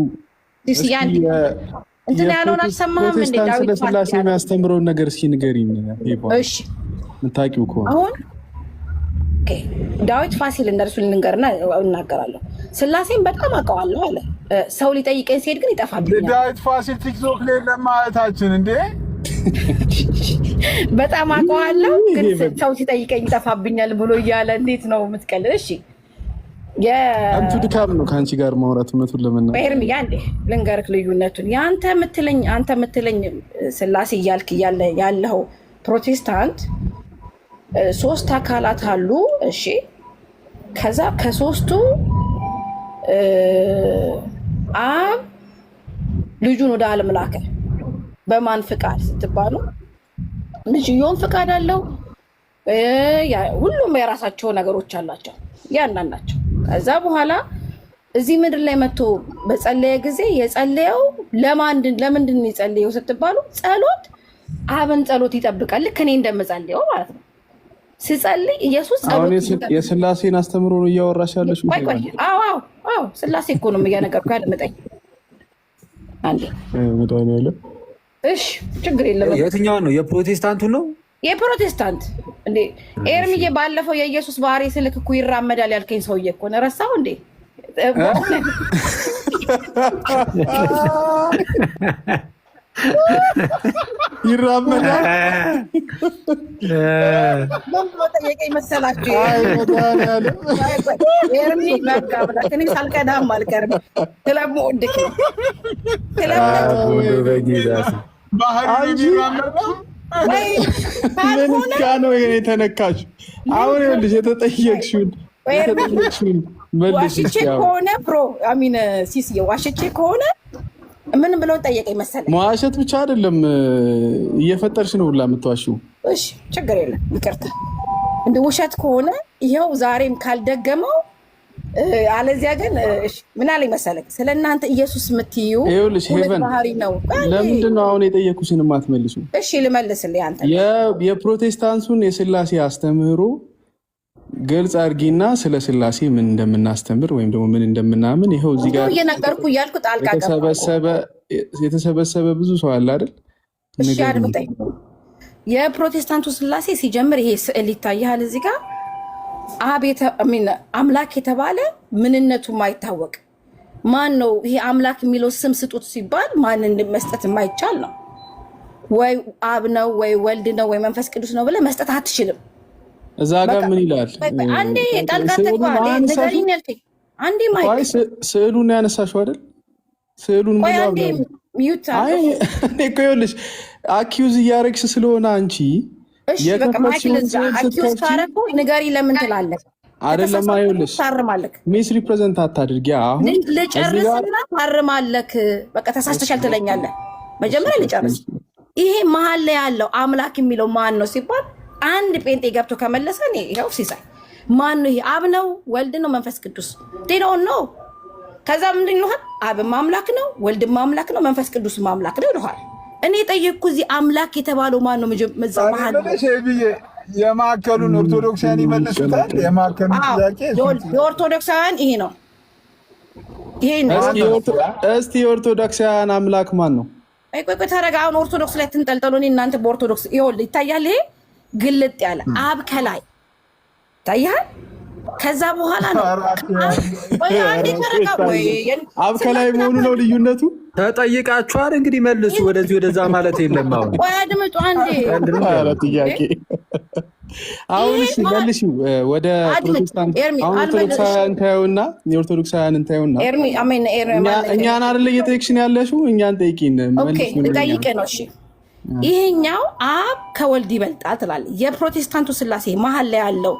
እንትን ያለውን አልሰማህም እንዴ? ዳዊት ስለ ስላሴ የሚያስተምረውን ነገር እስኪ ንገሪኝ። እሺ የምታውቂው ከሆነ አሁን ዳዊት ፋሲል እንደርሱ ልንገርና እናገራለሁ። ስላሴን በጣም አውቀዋለሁ አለ። ሰው ሊጠይቀኝ ሲሄድ ግን ይጠፋብኛል። ዳዊት ፋሲል ቲክቶክ ላይ ለማለታችን እንዴ በጣም አውቀዋለሁ ግን ሰው ሲጠይቀኝ ይጠፋብኛል ብሎ እያለ እንዴት ነው የምትቀልድ? እሺ አንቱ ድካም ነው ከአንቺ ጋር ማውራት። እውነቱን ለመናገር ኤርሚያ እንዴ ልንገርክ ልዩነቱን። አንተ የምትለኝ ስላሴ እያልክ ያለው ፕሮቴስታንት ሶስት አካላት አሉ። እሺ ከዛ ከሶስቱ አብ ልጁን ወደ ዓለም ላከ። በማን ፍቃድ ስትባሉ ልጅየውን ፍቃድ አለው። ሁሉም የራሳቸው ነገሮች አላቸው ያንዳንዳቸው። ከዛ በኋላ እዚህ ምድር ላይ መጥቶ በጸለየ ጊዜ የጸለየው ለምንድን ነው የጸለየው ስትባሉ ጸሎት አብን ጸሎት ይጠብቃል። ልክ እኔ እንደምጸልየው ማለት ነው። ስጸልይ ኢየሱስ ጸሎት የስላሴን አስተምሮ ነው እያወራሽ ያለሽ? አዎ ስላሴ እኮ ነው እያነገርኩ ያድምጠኝ አንዴ። እሺ ችግር የለም። የትኛው ነው? የፕሮቴስታንቱ ነው? የፕሮቴስታንት እንዴ ኤርሚዬ፣ ባለፈው የኢየሱስ ባህሪ ስልክ እኮ ይራመዳል ያልከኝ ሰውዬ እኮ ነው። ረሳው እንዴ? ይራመዳል ጠየቀኝ መሰላችሁ? ኤርሚ በቃ ብላ እኔ ሳልቀዳም አልቀርም። ስለምወድክ ነው። ነው ይሄን የተነካችሁ። አሁን ይኸውልሽ የተጠየቅሽውን ዋሽቼ ከሆነ ሲስዬ ዋሽቼ ከሆነ ምን ብለው ጠየቀኝ መሰለኝ? መዋሸት ብቻ አይደለም እየፈጠርሽ ነው ሁላ የምትዋሽው። እሺ ችግር የለም ይቅርታ። እንደ ውሸት ከሆነ ይኸው ዛሬም ካልደገመው አለዚያ ግን ምን አለኝ መሰለኝ? ስለ እናንተ ኢየሱስ የምትዩ ባህሪ ነው። ለምንድን ነው አሁን የጠየኩሽን የማትመልሱ? እሺ ልመልስልህ። አንተ የፕሮቴስታንቱን የስላሴ አስተምህሮ ግልጽ አድርጊና ስለ ስላሴ ምን እንደምናስተምር ወይም ደግሞ ምን እንደምናምን ይኸው እዚህ ጋር እየነገርኩ እያልኩ ጣልቃ የተሰበሰበ ብዙ ሰው አለ አይደል? እሺ አድምጠኝ። የፕሮቴስታንቱ ስላሴ ሲጀምር ይሄ ስዕል ይታያል እዚህ ጋር አምላክ የተባለ ምንነቱ ማይታወቅ ማን ነው? ይሄ አምላክ የሚለው ስም ስጡት ሲባል ማንን መስጠት የማይቻል ነው። ወይ አብ ነው ወይ ወልድ ነው ወይ መንፈስ ቅዱስ ነው ብለህ መስጠት አትችልም። እዛ ጋር ምን ይላል? አንዴ ጣልቃ ተግባ ነገርኝ ያልከኝ አንዴ ማይ ስዕሉን ያነሳሽው አይደል? ስዕሉን ምን ያው ሚዩት አይ እኮ ይኸውልሽ አኪዩዝ እያደረግሽ ስለሆነ አንቺ አኪዩዝ ካረኩ ንገሪ ለምን ትላለህ? አይደለም አይውልሽ ታርማለክ ሚስ ሪፕሬዘንት አታድርጊ። አሁን ልጨርስና ታርማለክ። በቃ ተሳስተሻል ትለኛለህ። መጀመሪያ ልጨርስ። ይሄ መሀል ላይ ያለው አምላክ የሚለው ማን ነው ሲባል አንድ ጴንጤ ገብቶ ከመለሰ እኔ ይኸው ሲሳይ ማን ነው? ይሄ አብ ነው ወልድ ነው መንፈስ ቅዱስ ዴኖ ነው። ከዛ ምንድን ይልሃል? አብም አምላክ ነው ወልድም አምላክ ነው መንፈስ ቅዱስም አምላክ ነው ይልሃል። እኔ ጠየቅኩ እዚህ አምላክ የተባለው ማን ነው? መሀል የማዕከሉን ኦርቶዶክሳውያን ይመልሱታል። የማዕከሉን ጥያቄ የኦርቶዶክሳውያን ይሄ ነው። እስቲ የኦርቶዶክሳውያን አምላክ ማን ነው? ቆይ ተረጋ። አሁን ኦርቶዶክስ ላይ ትንጠልጠሉ። እናንተ በኦርቶዶክስ ይኸውልህ ይታያል። ይሄ ግልጥ ያለ አብ ከላይ ይታያል። ከዛ በኋላ ነው አብ ከላይ መሆኑ ነው ልዩነቱ። ተጠይቃችኋል እንግዲህ መልሱ። ወደዚህ ወደዛ ማለት የለም። አሁን ቆይ አድምጡ አንዴ ጥያቄ አሁን እሺ መልሽ። ወደ ፕሮቴስታንት አሁን ኦርቶዶክሳውያን ታዩና የኦርቶዶክሳውያን ታዩና እኛን አይደለ እየጠየቅሽን ያለሽው እኛን ጠይቂን። ጠይቄ ነው እሺ። ይሄኛው አብ ከወልድ ይበልጣል ትላለህ። የፕሮቴስታንቱ ስላሴ መሀል ላይ ያለው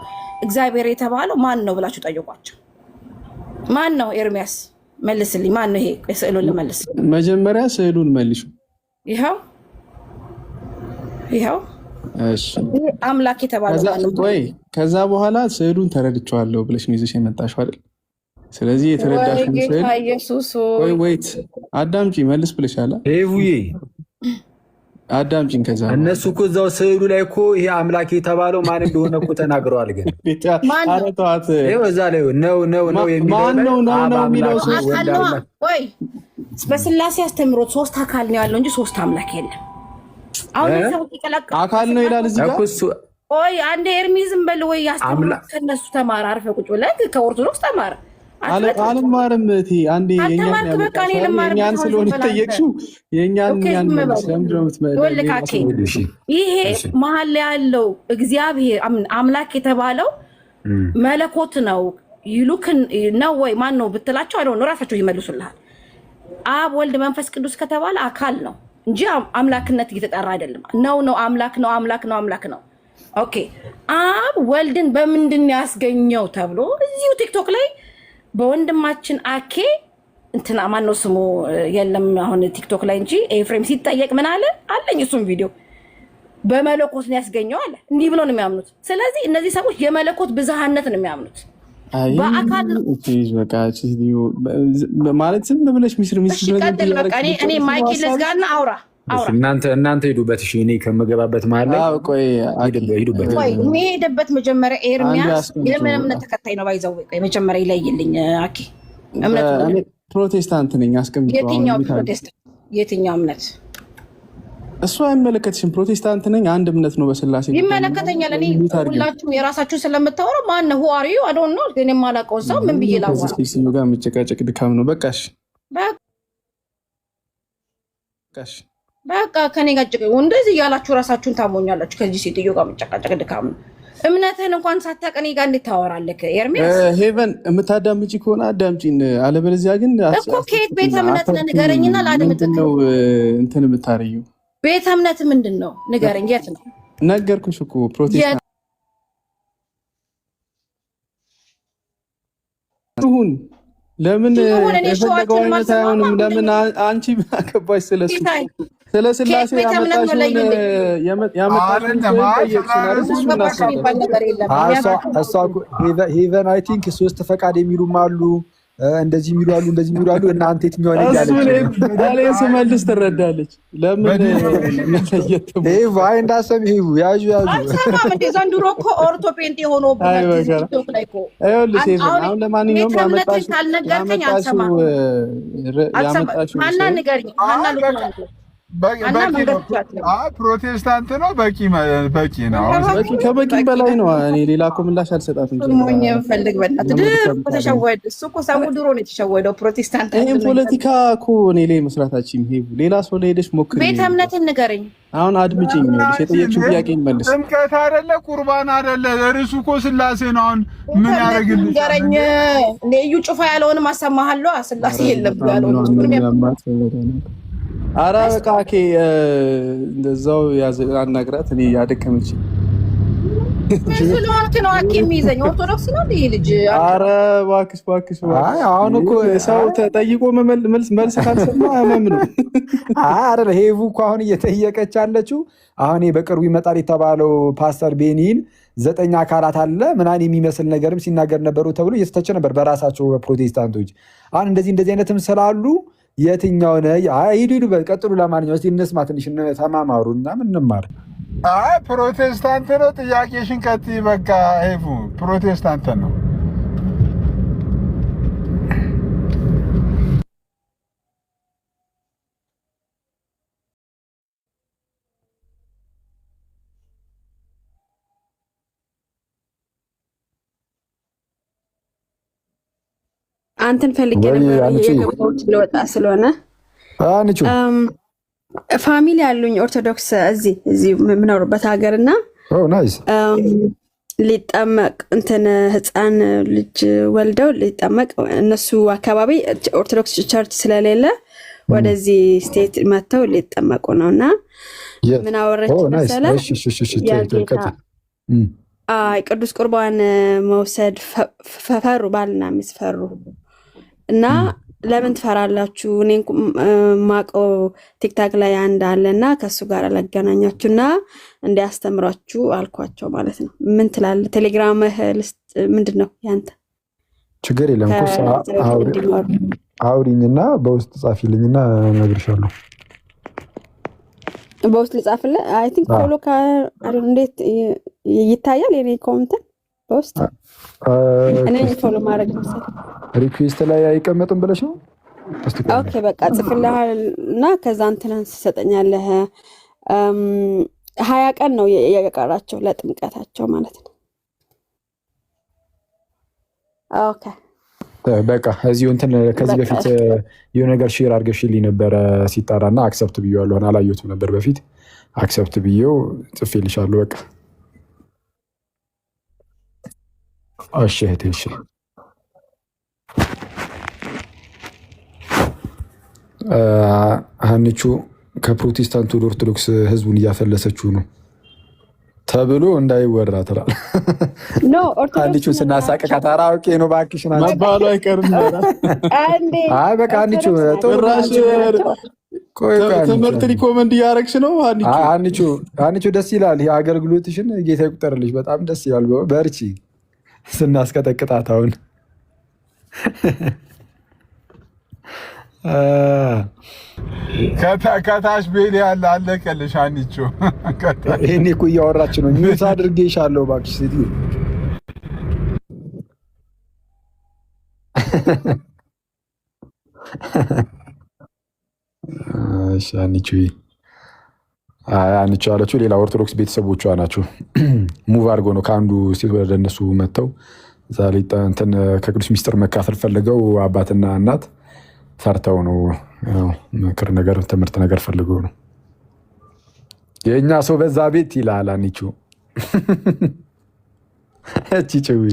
እግዚአብሔር የተባለው ማን ነው ብላችሁ ጠይቋቸው። ማን ነው? ኤርሚያስ መልስልኝ። ማን ነው ይሄ? ስዕሉን ልመልስ። መጀመሪያ ስዕሉን መልሹ። ይኸው እሺ አምላክ የተባለው ወይ ከዛ በኋላ ስዕሉን ተረድቼዋለሁ ብለሽ ነው ይዘሽ የመጣሽው አይደል? ስለዚህ የተረዳሽው ስዕል ወይ ወይት አዳምጪ መልስ ብለሻል። ይሄውዬ አዳምጪኝ። ከዛ እነሱ እኮ እዛው ስዕሉ ላይ እኮ ይሄ አምላክ የተባለው ማን እንደሆነ እኮ ተናግረዋል። ግን ኧረ ተዋት። ይኸው እዛ ላይ ነው ማን ነው የሚለው ወይ በስላሴ አስተምሮት ሶስት አካል ነው ያለው እንጂ ሶስት አምላክ የለም። አሁን ሰው ይቀላቀል አካል ነው ይላል እዚህ ጋር። ወይ አንዴ ኤርሚዝም በል ወይ ያስተምሮት ከነሱ ተማር። አርፈህ ቁጭ ብለህ ከኦርቶዶክስ ተማር። አልማርም እቴ አንዴ የኛን ስለሆነ ጠየቅሽው የኛን ይሄ መሀል ላይ ያለው እግዚአብሔር አምላክ የተባለው መለኮት ነው ይሉክ ነው ወይ ማን ነው ብትላቸው አይደል ራሳቸው ይመልሱልሃል። አብ ወልድ መንፈስ ቅዱስ ከተባለ አካል ነው እንጂ አምላክነት እየተጠራ አይደለም። ነው አምላክ ነው። ኦኬ አብ ወልድን በምንድን ያስገኘው ተብሎ እዚሁ ቲክቶክ ላይ በወንድማችን አኬ እንትና ማን ነው ስሙ የለም አሁን ቲክቶክ ላይ እንጂ ኤፍሬም ሲጠየቅ ምን አለ አለኝ እሱም ቪዲዮ በመለኮት ነው ያስገኘው አለ። እንዲህ ብሎ ነው የሚያምኑት። ስለዚህ እነዚህ ሰዎች የመለኮት ብዝሃነት ነው የሚያምኑት። በአካል ማለት ዝም ብለሽ እኔ ማይክ ልዝጋና አውራ እናንተ ሂዱበት። እሺ እኔ ከመገባበት መሀል ላይ ሂዱበት። የሚሄድበት መጀመሪያ ኤርሚያስ የምን እምነት ተከታይ ነው? ባይዘው መጀመሪያ ይለይልኝ። አኬ እምነት ፕሮቴስታንት ነኝ። አስቀምጥ። የትኛው እምነት? እሱ አይመለከትሽም። ፕሮቴስታንት ነኝ። አንድ እምነት ነው በስላሴ። ይመለከተኛል። እኔ ሁላችሁም የራሳችሁ ስለምታወሩ ማን ነው ሁዋሪዩ አዶን ነው ግን የማላውቀውን ሰው ምን ብዬ ላወራ? ከዚህ ጋር መጨቃጨቅ ድካም ነው። በቃሽ በቃ ከኔ ጋር እንደዚህ እያላችሁ ራሳችሁን ታሞኛላችሁ። ከዚህ ሴትዮ ጋር መጨቃጨቅ ድካም ነው። እምነትህን እንኳን ሳታውቅ እኔ ጋር እንዴት ታወራለህ? ኤርሚያስ ሄቨን የምታዳምጪ ከሆነ አዳምጪን፣ አለበለዚያ ግን እኮ ከየት ቤተ እምነት ነህ ንገረኝና ላድምጥ። ነው እንትን የምታረጊው ቤተ እምነት ምንድን ነው ንገረኝ። የት ነው? ነገርኩሽ እኮ ፕሮቴስታንት ይሁን ለምን የፈለገው አይነት አይሆንም? ለምን አንቺ አገባሽ? ስለ ስላሴ ሄቨን አይ ቲንክ ሶስት ፈቃድ የሚሉም አሉ፣ እንደዚህ የሚሉ አሉ፣ እንደዚህ የሚሉ አሉ። እናንተ የትኛው ነው ያለች? ስመልስ ትረዳለች። ለምን አይ እንዳሰብ ያዙ ዘንድሮ እኮ ኦርቶ ፔንቴ ሆኖ አሁን ለማንኛውም ካልነገርከኝ አልሰማም። ሀና ንገሪኝ። ፕሮቴስታንት ነው። በቂ ነው። ከበቂ በላይ ነው። እኔ ሌላ እኮ ምላሽ አልሰጣትም። ይህም ፖለቲካ እኮ እኔ ላይ መስራታችን ሌላ ሰው ላይ ሄደሽ ሞክሪ። ቤተ እምነትን ንገረኝ። አሁን አድምጪኝ። የጠየቅሽው ጥያቄ መልስ። ጥምቀት አይደለ ቁርባን አይደለ። ርዕሱ እኮ ስላሴ ነው። አሁን ምን ያደርግልሽ? ንገረኝ። እዩ ጩፋ ያለውንም አሰማሃለሁ። ስላሴ የለም ያለውን አረ በቃ እንደዛው አናግራት። እኔ ያደከመች ስለሆንክ ነው የሚይዘኝ። ኦርቶዶክስ ነው ይሄ ልጅ። አረ እባክሽ። አሁን እኮ ሰው ተጠይቆ መልስ ካልሰማ ህመም ነው። አረ ሄቡ እኮ አሁን እየጠየቀች ያለችው አሁን በቅርቡ ይመጣል የተባለው ፓስተር ቤኒን 9 አካላት አለ ምናምን የሚመስል ነገርም ሲናገር ነበሩ ተብሎ እየተተቸ ነበር በራሳቸው ፕሮቴስታንቶች። አሁን እንደዚህ አይነትም ስላሉ የትኛው ነው? ሂዱ ቀጥሉ። ለማንኛውም እስቲ እንስማ፣ ትንሽ ተማማሩ እና ምን እንማር። ፕሮቴስታንት ነው። ጥያቄሽን ቀጥይ። በቃ ሄቡ ፕሮቴስታንት ነው። አንተን ፈልጌ ነበር የገባሁት ለወጣ ስለሆነ ፋሚሊ ያሉኝ ኦርቶዶክስ እዚህ የምኖርበት ሀገር እና ሊጠመቅ እንትን ህፃን ልጅ ወልደው ሊጠመቅ እነሱ አካባቢ ኦርቶዶክስ ቸርች ስለሌለ ወደዚህ ስቴት መጥተው ሊጠመቁ ነው እና ምን አወረች መሰለህ ቅዱስ ቁርባን መውሰድ ፈሩ፣ ባልና ሚስት ፈሩ እና ለምን ትፈራላችሁ? እኔ ማቀው ቲክታክ ላይ አንድ አለና ከሱ ጋር ላገናኛችሁና እንዲያስተምራችሁ አልኳቸው ማለት ነው። ምን ትላለህ? ቴሌግራምህ ምንድን ነው ያንተ? ችግር የለም እኮ አውሪኝና በውስጥ ጻፊልኝና እነግርሻለሁ። በውስጥ ልጻፍልህ? አይ ቲንክ ፎሎ እንዴት ይታያል የኔ ኮሜንት በውስጥ እኔ ፎሎ ማድረግ መሰለኝ ሪኩዌስት ላይ አይቀመጥም ብለሽ ነው? ኦኬ በቃ ጽፍልሃልና ከዛ እንትናን ትሰጠኛለህ። 20 ቀን ነው የቀራቸው ለጥምቀታቸው ማለት ነው። ኦኬ በቃ እዚሁ እንትን ከዚህ በፊት የሆነ ነገር ሼር አድርገሽልኝ ነበረ ሲጣራና አክሰፕት ብዬዋለሁ። አላየሁትም ነበር በፊት አክሰፕት ብዬው ጽፌልሻለሁ። በቃ እሺ እህቴ እሺ። ሀኒቹ ከፕሮቴስታንት ወደ ኦርቶዶክስ ህዝቡን እያፈለሰችው ነው ተብሎ እንዳይወራ ትላል። ሀኒቹ ስናሳቀቃት አራውቄ ነው እባክሽ መባሉ አይቀርም። አይ በቃ ሀኒቹ ትምህርት ሪኮመንድ እያደረግሽ ነው። ሀኒቹ ደስ ይላል። ይሄ አገልግሎትሽን ጌታ ይቁጠርልሽ። በጣም ደስ ይላል። በርቺ። ስናስቀጠቅጣት አሁን ከታች ቤት ያለ አለቀልሽ። ሀኒቹ ይሄኔ እኮ እያወራች ነው። ሚውት አድርጌሻለሁ እባክሽ ሴትዮ። እሺ ሀኒቹ ያለችው ሌላ ኦርቶዶክስ ቤተሰቦቿ ናቸው። ሙቭ አድርጎ ነው ከአንዱ ስቴት ወደ እነሱ መጥተው ዛሬ እንትን ከቅዱስ ሚስጥር መካፈል ፈልገው አባትና እናት ፈርተው ነው። ምክር ነገር ትምህርት ነገር ፈልገው ነው። የእኛ ሰው በዛ ቤት ይላል ሀኒቹ። እቺ ጭዊ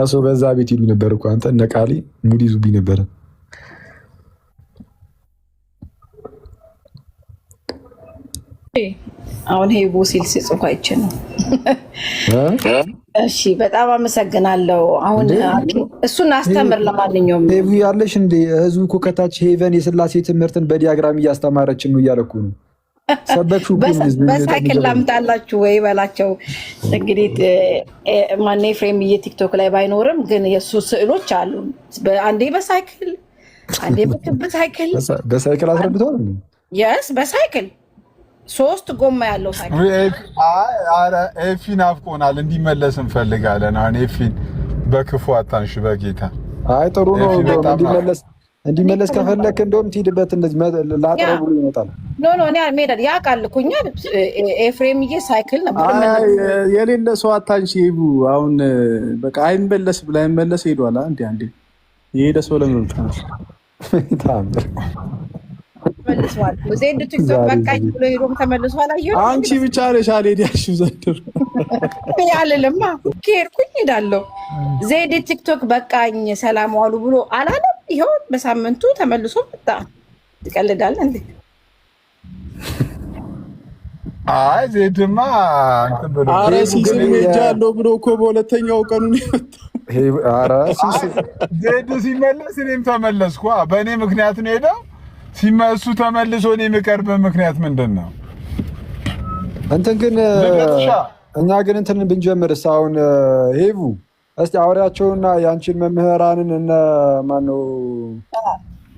ሰው በዛ ቤት ይሉ ነበር እኮ አንተ እነ ቃሊ ሙድ ይዙብኝ ነበረ። አሁን ሄቦ ሲል ሲጽፍ አይቼ ነው። እሺ በጣም አመሰግናለሁ። አሁን እሱን አስተምር። ለማንኛውም ሄቡ ያለሽ እንደ ህዝቡ እኮ ከታች ሄቨን የስላሴ ትምህርትን በዲያግራም እያስተማረችን ነው እያለ እኮ ነው። በሳይክል ላምጣላችሁ ወይ በላቸው። እንግዲህ ማን ፍሬም ቲክቶክ ላይ ባይኖርም ግን የእሱ ስዕሎች አሉ። አንዴ በሳይክል አንዴ በሳይክል አስረድተዋል። የስ በሳይክል 3 ጎማ ያለው ሳይክል። አረ ኤፊን አፍቆናል፣ እንዲመለስ እንፈልጋለን። አሁን ኤፊን በክፉ አታንሽ በጌታ። አይ ጥሩ ነው እንዲመለስ ከፈለክ እንደውም ትሄድበት እንደዚህ ላጥረው ብሎ ይመጣል። ኖ እኔ ሜዳ ያውቃል እኮ እኛ ኤፍሬምዬ ሳይክል ነበር የሌለ ሰው አታንሺ። አሁን በቃ አይመለስ ብላ አይመለስ ሄዷል። አንዴ የሄደ ሰው ለምን ታምር ተመልሷል። ዜድ ቲክቶክ በቃኝ ብሎ ሄዶም ተመልሷል። አየሁ አንቺ ብቻ ነሽ አልሄድሽም ዘንድሮ ያለለማ ከሄድኩኝ ሄዳለሁ። ዜድ ቲክቶክ በቃኝ ሰላም ዋሉ ብሎ አላለም። ይኸው በሳምንቱ ተመልሶ መጣ። ትቀልዳለህ እንዴ? አይ ዜድማ እንትን ብሎ ኧረ ሲስም ሄጃለሁ ብሎ እኮ በሁለተኛው ቀኑ ነው የመጣው። ኧረ ዜድ ሲመለስ እኔም ተመለስኩ። በእኔ ምክንያት ነው ሄደው ሲመሱ ተመልሶ እኔ የምቀርብ ምክንያት ምንድን ነው? እንትን ግን እኛ ግን እንትን ብንጀምርስ አሁን ሄቡ እስቲ አውሪያቸውና የአንቺን መምህራንን እነ ማነው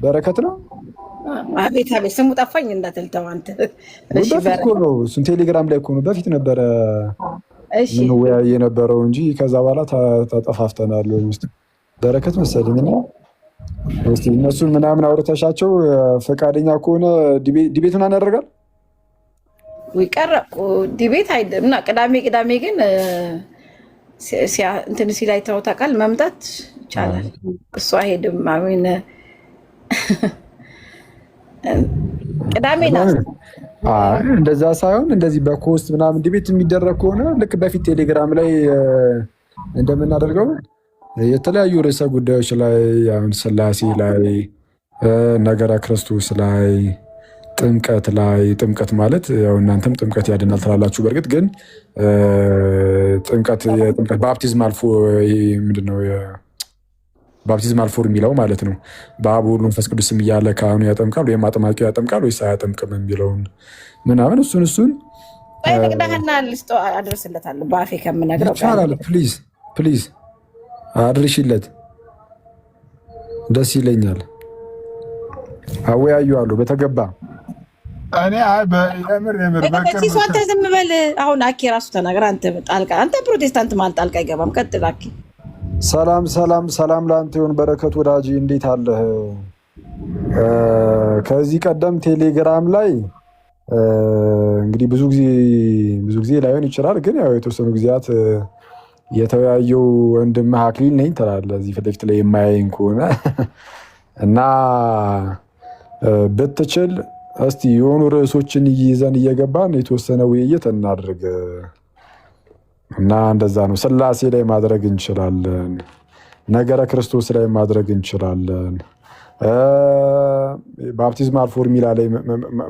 በረከት ነው። አቤት ስሙ ጠፋኝ እንዳትልተው አንተ። እሺ በፊት ነው እሱን ቴሌግራም ላይ እኮ ነው በፊት ነበረ ምንወያይ የነበረው እንጂ ከዛ በኋላ ተጠፋፍተናል። ውስጥ በረከት መሰለኝና እስቲ እነሱን ምናምን አውርተሻቸው ፈቃደኛ ከሆነ ዲቤቱን እናደርጋለን። ወይ ቀረቁ ዲቤት አይደምና ቅዳሜ ግን እንትን ሲላይ ታውቃል መምጣት ይቻላል። እሱ አይሄድም። አሜን ቅዳሜ ነው። እንደዛ ሳይሆን እንደዚህ በኮስት ምናምን ዲቤት የሚደረግ ከሆነ ልክ በፊት ቴሌግራም ላይ እንደምናደርገው የተለያዩ ርዕሰ ጉዳዮች ላይ አሁን ስላሴ ላይ፣ ነገረ ክርስቶስ ላይ፣ ጥምቀት ላይ ጥምቀት ማለት ያው እናንተም ጥምቀት ያድናል ትላላችሁ። በእርግጥ ግን ጥምቀት ባፕቲዝማል ምንድነው ባፕቲዝማል ፎርሙላው ማለት ነው። በአብ ወልድ መንፈስ ቅዱስ ስም እያለ ካህኑ ያጠምቃል ወይም አጥማቂው ያጠምቃል ወይስ አያጠምቅም የሚለውን ምናምን እሱን አይተቅዳህና ልስጦ አድርስለታለሁ። በአፌ ከምነግረው ይቻላል። ፕሊዝ አድርሽለት፣ ደስ ይለኛል። አወያዩዋለሁ በተገባ እኔ የምር ሲሱ አንተ ዝም በል። አሁን አኬ ራሱ ተናገር። አንተ ፕሮቴስታንት ማለት ጣልቃ አይገባም። ቀጥል አኬ። ሰላም ለአንተ ይሁን በረከት ወዳጅ፣ እንዴት አለህ? ከዚህ ቀደም ቴሌግራም ላይ እንግዲህ ብዙ ጊዜ ላይሆን ይችላል፣ ግን ያው የተወሰኑ ጊዜያት የተወያየው ወንድምህ አክሊል ነኝ ትላለህ እዚህ ፊት ለፊት ላይ የማያየኝ ከሆነ እና ብትችል እስቲ የሆኑ ርዕሶችን ይዘን እየገባን የተወሰነ ውይይት እናድርግ እና እንደዛ ነው። ስላሴ ላይ ማድረግ እንችላለን፣ ነገረ ክርስቶስ ላይ ማድረግ እንችላለን፣ ባፕቲዝማል ፎርሙላ ላይ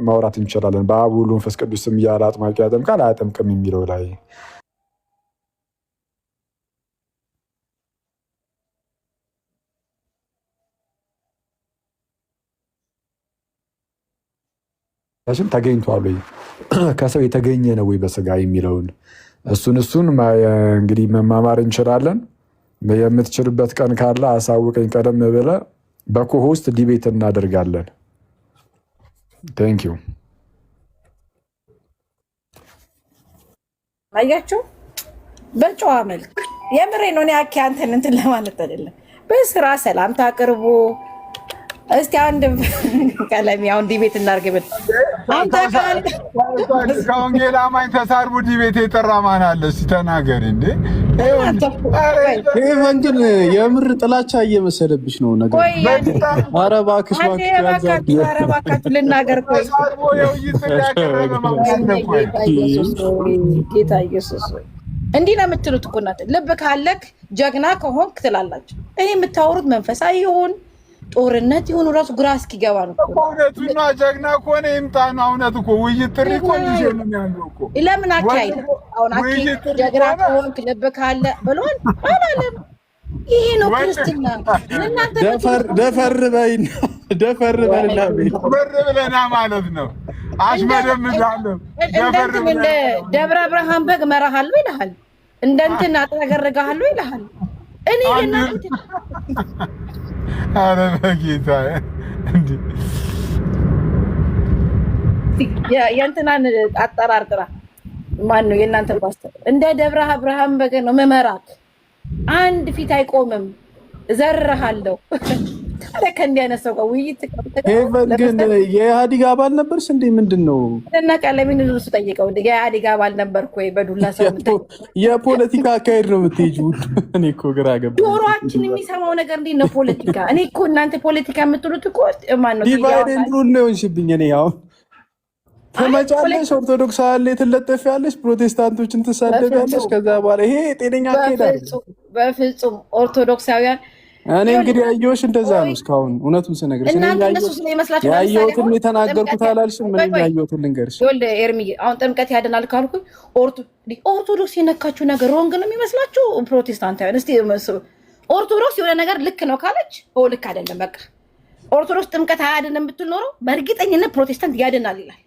ማውራት እንችላለን። በአብ ወልድ መንፈስ ቅዱስ ስም እያለ አጥማቂ ያጠምቃል አያጠምቅም የሚለው ላይ ተገኝቷል ወይ ከሰው የተገኘ ነው ወይ በስጋ የሚለውን እሱን እንግዲህ መማማር እንችላለን። የምትችልበት ቀን ካለ አሳውቀኝ። ቀደም ብለህ በኮሆስት ዲቤት እናደርጋለን። ቴንኪው። አያችሁ በጨዋ መልክ የምሬ ነው። እኔ አኬ አንተን እንትን ለማለት አይደለም። በስራ ሰላምታ አቅርቦ እስቲ አንድ ቀለሚ አሁን ዲቤት እናርግበት። አንተ ከወንጌል አማኝ ተሳርቡ ዲቤት የጠራ ማን አለ? እስቲ ተናገሪ እንዴ። ይሄ ግን የምር ጥላቻ እየመሰለብሽ ነው ነገር። ኧረ እባክሽ ልናገር። ጌታ ኢየሱስ እንዲህ ነው የምትሉት እኮ እናንተ። ልብ ካለክ ጀግና ከሆንክ ትላላችሁ። ይሄ የምታወሩት መንፈሳዊ ይሁን ጦርነት ይሁን ራሱ ግራ እስኪገባ ነው እኮ። እውነቱና ጀግና ከሆነ ይምጣ ነው። እውነት እኮ ውይይት ጥሪ እኮ ይዤ ነው ያለው እኮ። ለምን አካይድ አሁን አካይድ ጀግና ከሆንክ ልብ ካለ ብሎን አላለም። ይሄ ነው ክርስትና። እናንተ ደፈር በይና ብለና ማለት ነው። አሽመደምዳለሁ እንደ ደብረ ብርሃን በግ መራሃለሁ ይልሃል። እንደ እንትን አጥረገርጋለሁ ይልሃል። እኔ ግን አረ በጌታ እንዴ የእንትናን አጠራር ጥራ። ማን ነው የእናንተ ፓስተር? እንደ ደብረ አብርሃም በገን ነው መመራት። አንድ ፊት አይቆምም። ዘርሃለሁ ታዲያ ከእንዲህ አይነት ሰው ጋር ውይይት ሄቨን ግን የኢህአዴግ አባል ነበርሽ እንዴ? ምንድን ነው እና ቀለሚን እሱ ጠይቀው። የኢህአዴግ አባል ነበርኩ ወይ? በዱላ ሰው የፖለቲካ አካሄድ ነው የምትሄጂው? እኔ እኮ ግራ ገባኝ። ጆሮአችን የሚሰማው ነገር እንዴት ነው ፖለቲካ? እኔ እኮ እናንተ ፖለቲካ የምትሉት እኮ ማነው? ዲቫይድ ኤንድ ሩል ነው የሆንሽብኝ። እኔ አሁን ትመጫለሽ፣ ኦርቶዶክስ አለ ትለጠፊያለሽ፣ ፕሮቴስታንቶችን ትሳደቢያለሽ። ከዛ በኋላ ይሄ ጤነኛ አካሄድ አይደለም በፍጹም። ኦርቶዶክሳውያን እኔ እንግዲህ ያየሁሽ እንደዛ ነው እስካሁን። እውነቱን ስነግርሽ ያየሁትን የተናገርኩት አላልሽም? ምንም ያየሁትን ልንገርሽ። ኤርሚዬ አሁን ጥምቀት ያድናል ካልኩ ኦርቶዶክስ የነካችሁ ነገር ሮንግ ነው የሚመስላችሁ? ፕሮቴስታንታውያን እስኪ ኦርቶዶክስ የሆነ ነገር ልክ ነው ካለች ልክ አይደለም በቃ። ኦርቶዶክስ ጥምቀት አያድንም ብትል ኖሮ በእርግጠኝነት ፕሮቴስታንት ያድናል ይላል።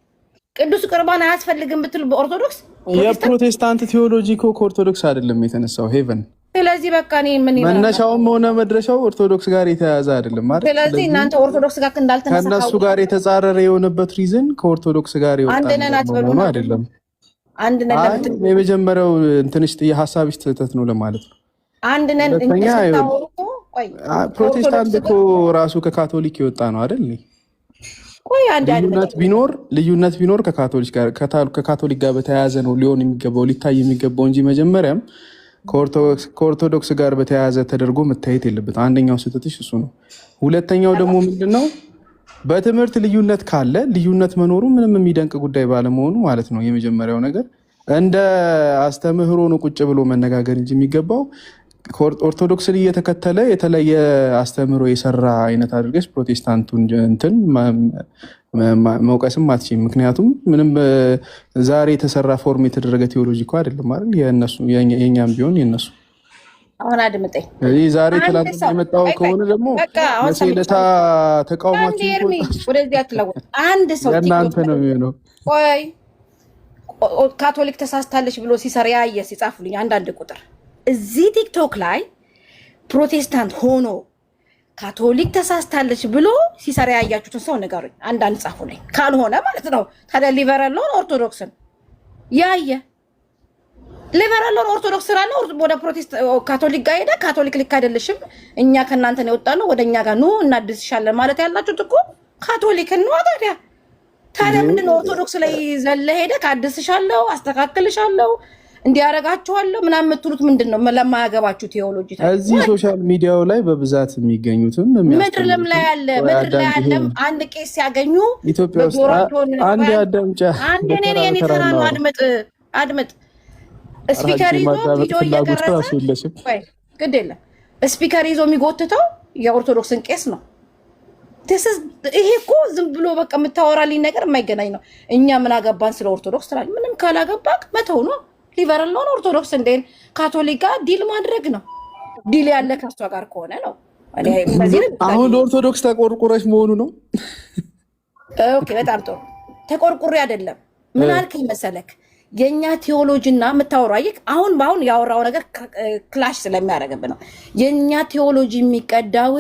ቅዱስ ቁርባን አያስፈልግም ብትል በኦርቶዶክስ የፕሮቴስታንት ቴዎሎጂ እኮ ከኦርቶዶክስ አይደለም የተነሳው ሄቨን። ስለዚህ በቃ እኔ ምን መነሻውም ሆነ መድረሻው ኦርቶዶክስ ጋር የተያያዘ አይደለም ማለት። ስለዚህ እናንተ ኦርቶዶክስ ጋር እንዳልተነሳ ከእነሱ ጋር የተጻረረ የሆነበት ሪዝን ከኦርቶዶክስ ጋር የወጣ ነው አይደለም። አንድ ነገር የመጀመሪያው እንትንሽ የሀሳብሽ ትህተት ነው ለማለት ነው። አንድ ነን ፕሮቴስታንት እኮ ራሱ ከካቶሊክ የወጣ ነው አይደል? ልዩነት ቢኖር ከካቶሊክ ጋር በተያያዘ ነው ሊሆን የሚገባው ሊታይ የሚገባው እንጂ መጀመሪያም ከኦርቶዶክስ ጋር በተያያዘ ተደርጎ መታየት የለበት። አንደኛው ስህተትሽ እሱ ነው። ሁለተኛው ደግሞ ምንድነው በትምህርት ልዩነት ካለ ልዩነት መኖሩ ምንም የሚደንቅ ጉዳይ ባለመሆኑ ማለት ነው። የመጀመሪያው ነገር እንደ አስተምህሮ ነው ቁጭ ብሎ መነጋገር እንጂ የሚገባው ኦርቶዶክስን እየተከተለ የተለየ አስተምህሮ የሰራ አይነት አድርገሽ ፕሮቴስታንቱን እንትን መውቀስም አትችይም። ምክንያቱም ምንም ዛሬ የተሰራ ፎርም የተደረገ ቴዎሎጂ እኮ አይደለም አይደል? የእነሱ የእኛም ቢሆን የእነሱ አሁን አድምጠኝ። ዛሬ ትላንት የመጣው ከሆነ ደግሞ መሴለታ ተቃውሟችሁ ወደዚህ አትለወጥ። አንድ ሰው ለእናንተ ነው የሚሆነው። ቆይ ካቶሊክ ተሳስታለች ብሎ ሲሰራ ያየ ሲጻፉልኝ አንዳንድ ቁጥር እዚህ ቲክቶክ ላይ ፕሮቴስታንት ሆኖ ካቶሊክ ተሳስታለች ብሎ ሲሰራ ያያችሁትን ሰው ንገሩኝ። አንዳንድ ጻፉልኝ። ካልሆነ ማለት ነው ታዲያ ሊበራለውን ኦርቶዶክስን ያየ ሊበራለውን ኦርቶዶክስ ስራ ነው ወደ ካቶሊክ ጋር ሄደ። ካቶሊክ ልክ አይደለሽም፣ እኛ ከእናንተ ነው የወጣነው፣ ወደ እኛ ጋር ኑ እናድስሻለን ማለት ያላችሁት እኮ ካቶሊክን ነው። ታዲያ ምንድን ነው ኦርቶዶክስ ላይ ዘለ ሄደ ካድስሻለሁ፣ አስተካክልሻለሁ፣ እንዲያረጋችኋለሁ ምናምን የምትሉት ምንድን ነው? ለማያገባችሁ ቴዎሎጂ እዚህ ሶሻል ሚዲያው ላይ በብዛት የሚገኙትም ምድር ለም ላይ ያለ አንድ ቄስ ሲያገኙ ኢትዮጵያ ውስጥ አንድ አዳምጫ አንድ ተራ ነው። አድምጥ ስፒከር ይዞ ቪዲዮ እየቀረጸ ግድ የለም ስፒከር ይዞ የሚጎትተው የኦርቶዶክስን ቄስ ነው። ይሄ እኮ ዝም ብሎ በቃ የምታወራልኝ ነገር የማይገናኝ ነው። እኛ ምን አገባን ስለ ኦርቶዶክስ ትላለህ? ምንም ካላገባክ መተው ነው። ሊበራል ነው ኦርቶዶክስ እንዴን ካቶሊክ ጋር ዲል ማድረግ ነው። ዲል ያለ ከሷ ጋር ከሆነ ነው። አሁን ለኦርቶዶክስ ተቆርቁረሽ መሆኑ ነው። ኦኬ በጣም ጥሩ። ተቆርቁሬ አይደለም። ምን አልከኝ መሰለክ? የኛ ቴዎሎጂና የምታወራው አይክ አሁን ያወራው ነገር ክላሽ ስለሚያደርግብን ነው። የኛ ቴዎሎጂ የሚቀዳው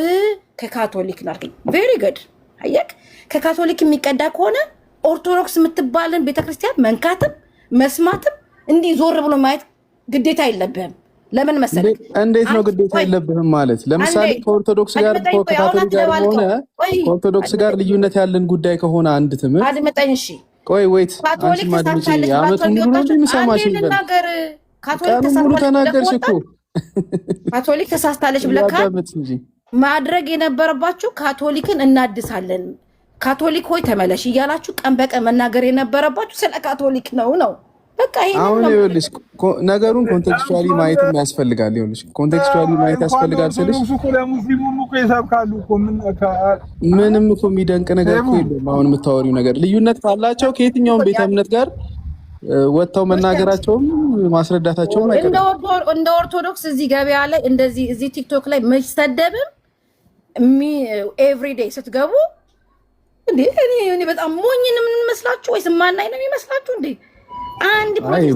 ከካቶሊክ ነው አልከኝ። ቬሪ ጉድ አየክ። ከካቶሊክ የሚቀዳ ከሆነ ኦርቶዶክስ የምትባልን ቤተክርስቲያን መንካትም መስማትም እንዲህ ዞር ብሎ ማየት ግዴታ የለብህም። ለምን መሰለህ? እንዴት ነው ግዴታ የለብህም ማለት? ለምሳሌ ከኦርቶዶክስ ጋር ከካቶሊክ ጋር ሆነ ከኦርቶዶክስ ጋር ልዩነት ያለን ጉዳይ ከሆነ አንድ ትምህርት አድምጠኝ። እሺ ቆይ ወይት አንቺ ማድምጪ አመቱን ሙሉ ነው የሚሰማሽ ይበል። ቀኑን ሙሉ ተናገርሽ እኮ ካቶሊክ ተሳስታለች ብለህ ማድረግ የነበረባችሁ ካቶሊክን እናድሳለን፣ ካቶሊክ ሆይ ተመለሽ እያላችሁ ቀን በቀን መናገር የነበረባችሁ ስለ ካቶሊክ ነው። በቃ ይሄ አሁን ይኸውልሽ ነገሩን ኮንቴክስቹዋሊ ማየት ያስፈልጋል። ይኸውልሽ ኮንቴክስቹዋሊ ማየት ያስፈልጋል ስልሽ ለሙስሊሙም እኮ ይሰብካሉ እኮ ምንም እኮ የሚደንቅ ነገር እኮ የለም። አሁን የምታወሪው ነገር ልዩነት ካላቸው ከየትኛውም ቤተ እምነት ጋር ወጥተው መናገራቸውም ማስረዳታቸውም አይቀርም። እንደ ኦርቶዶክስ እዚህ ገበያ ላይ እንደዚህ እዚህ ቲክቶክ ላይ መሰደብም ኤቭሪዴይ ስትገቡ እንዴ እኔ በጣም ሞኝ ነው የምንመስላችሁ ወይስ ማናይ ነው የሚመስላችሁ እንዴ?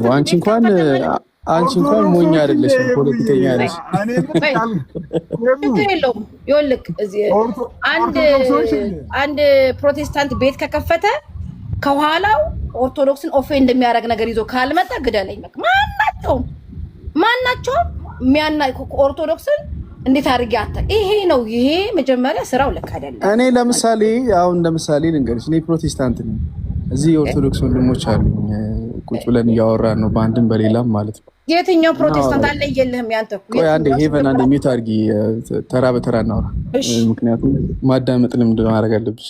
አንቺ እንኳን ሞኝ አይደለሽም፣ ፖለቲከኛ ነሽ። አንድ ፕሮቴስታንት ቤት ከከፈተ ከኋላው ኦርቶዶክስን ኦፌንድ እንደሚያደርግ ነገር ይዞ ካልመጣ ግደለኝ። በቃ ማናቸው ኦርቶዶክስን እንዴት አድርጌ ይሄ ነው ይሄ መጀመሪያ ስራው ልክ አይደለም። እኔ ለምሳሌ ልንገርሽ፣ እኔ ፕሮቴስታንት ነኝ። እዚህ የኦርቶዶክስ ወንድሞች አሉ። ቁጭ ብለን እያወራን ነው በአንድም በሌላም ማለት ነው። የትኛው ፕሮቴስታንት አለ የለህም? ያንተ ቆይ አንዴ ሄቨን አንዴ ሚውት አድርጊ፣ ተራ በተራ እናውራ። ምክንያቱም ማዳመጥ ልምድ ማድረግ አለብሽ።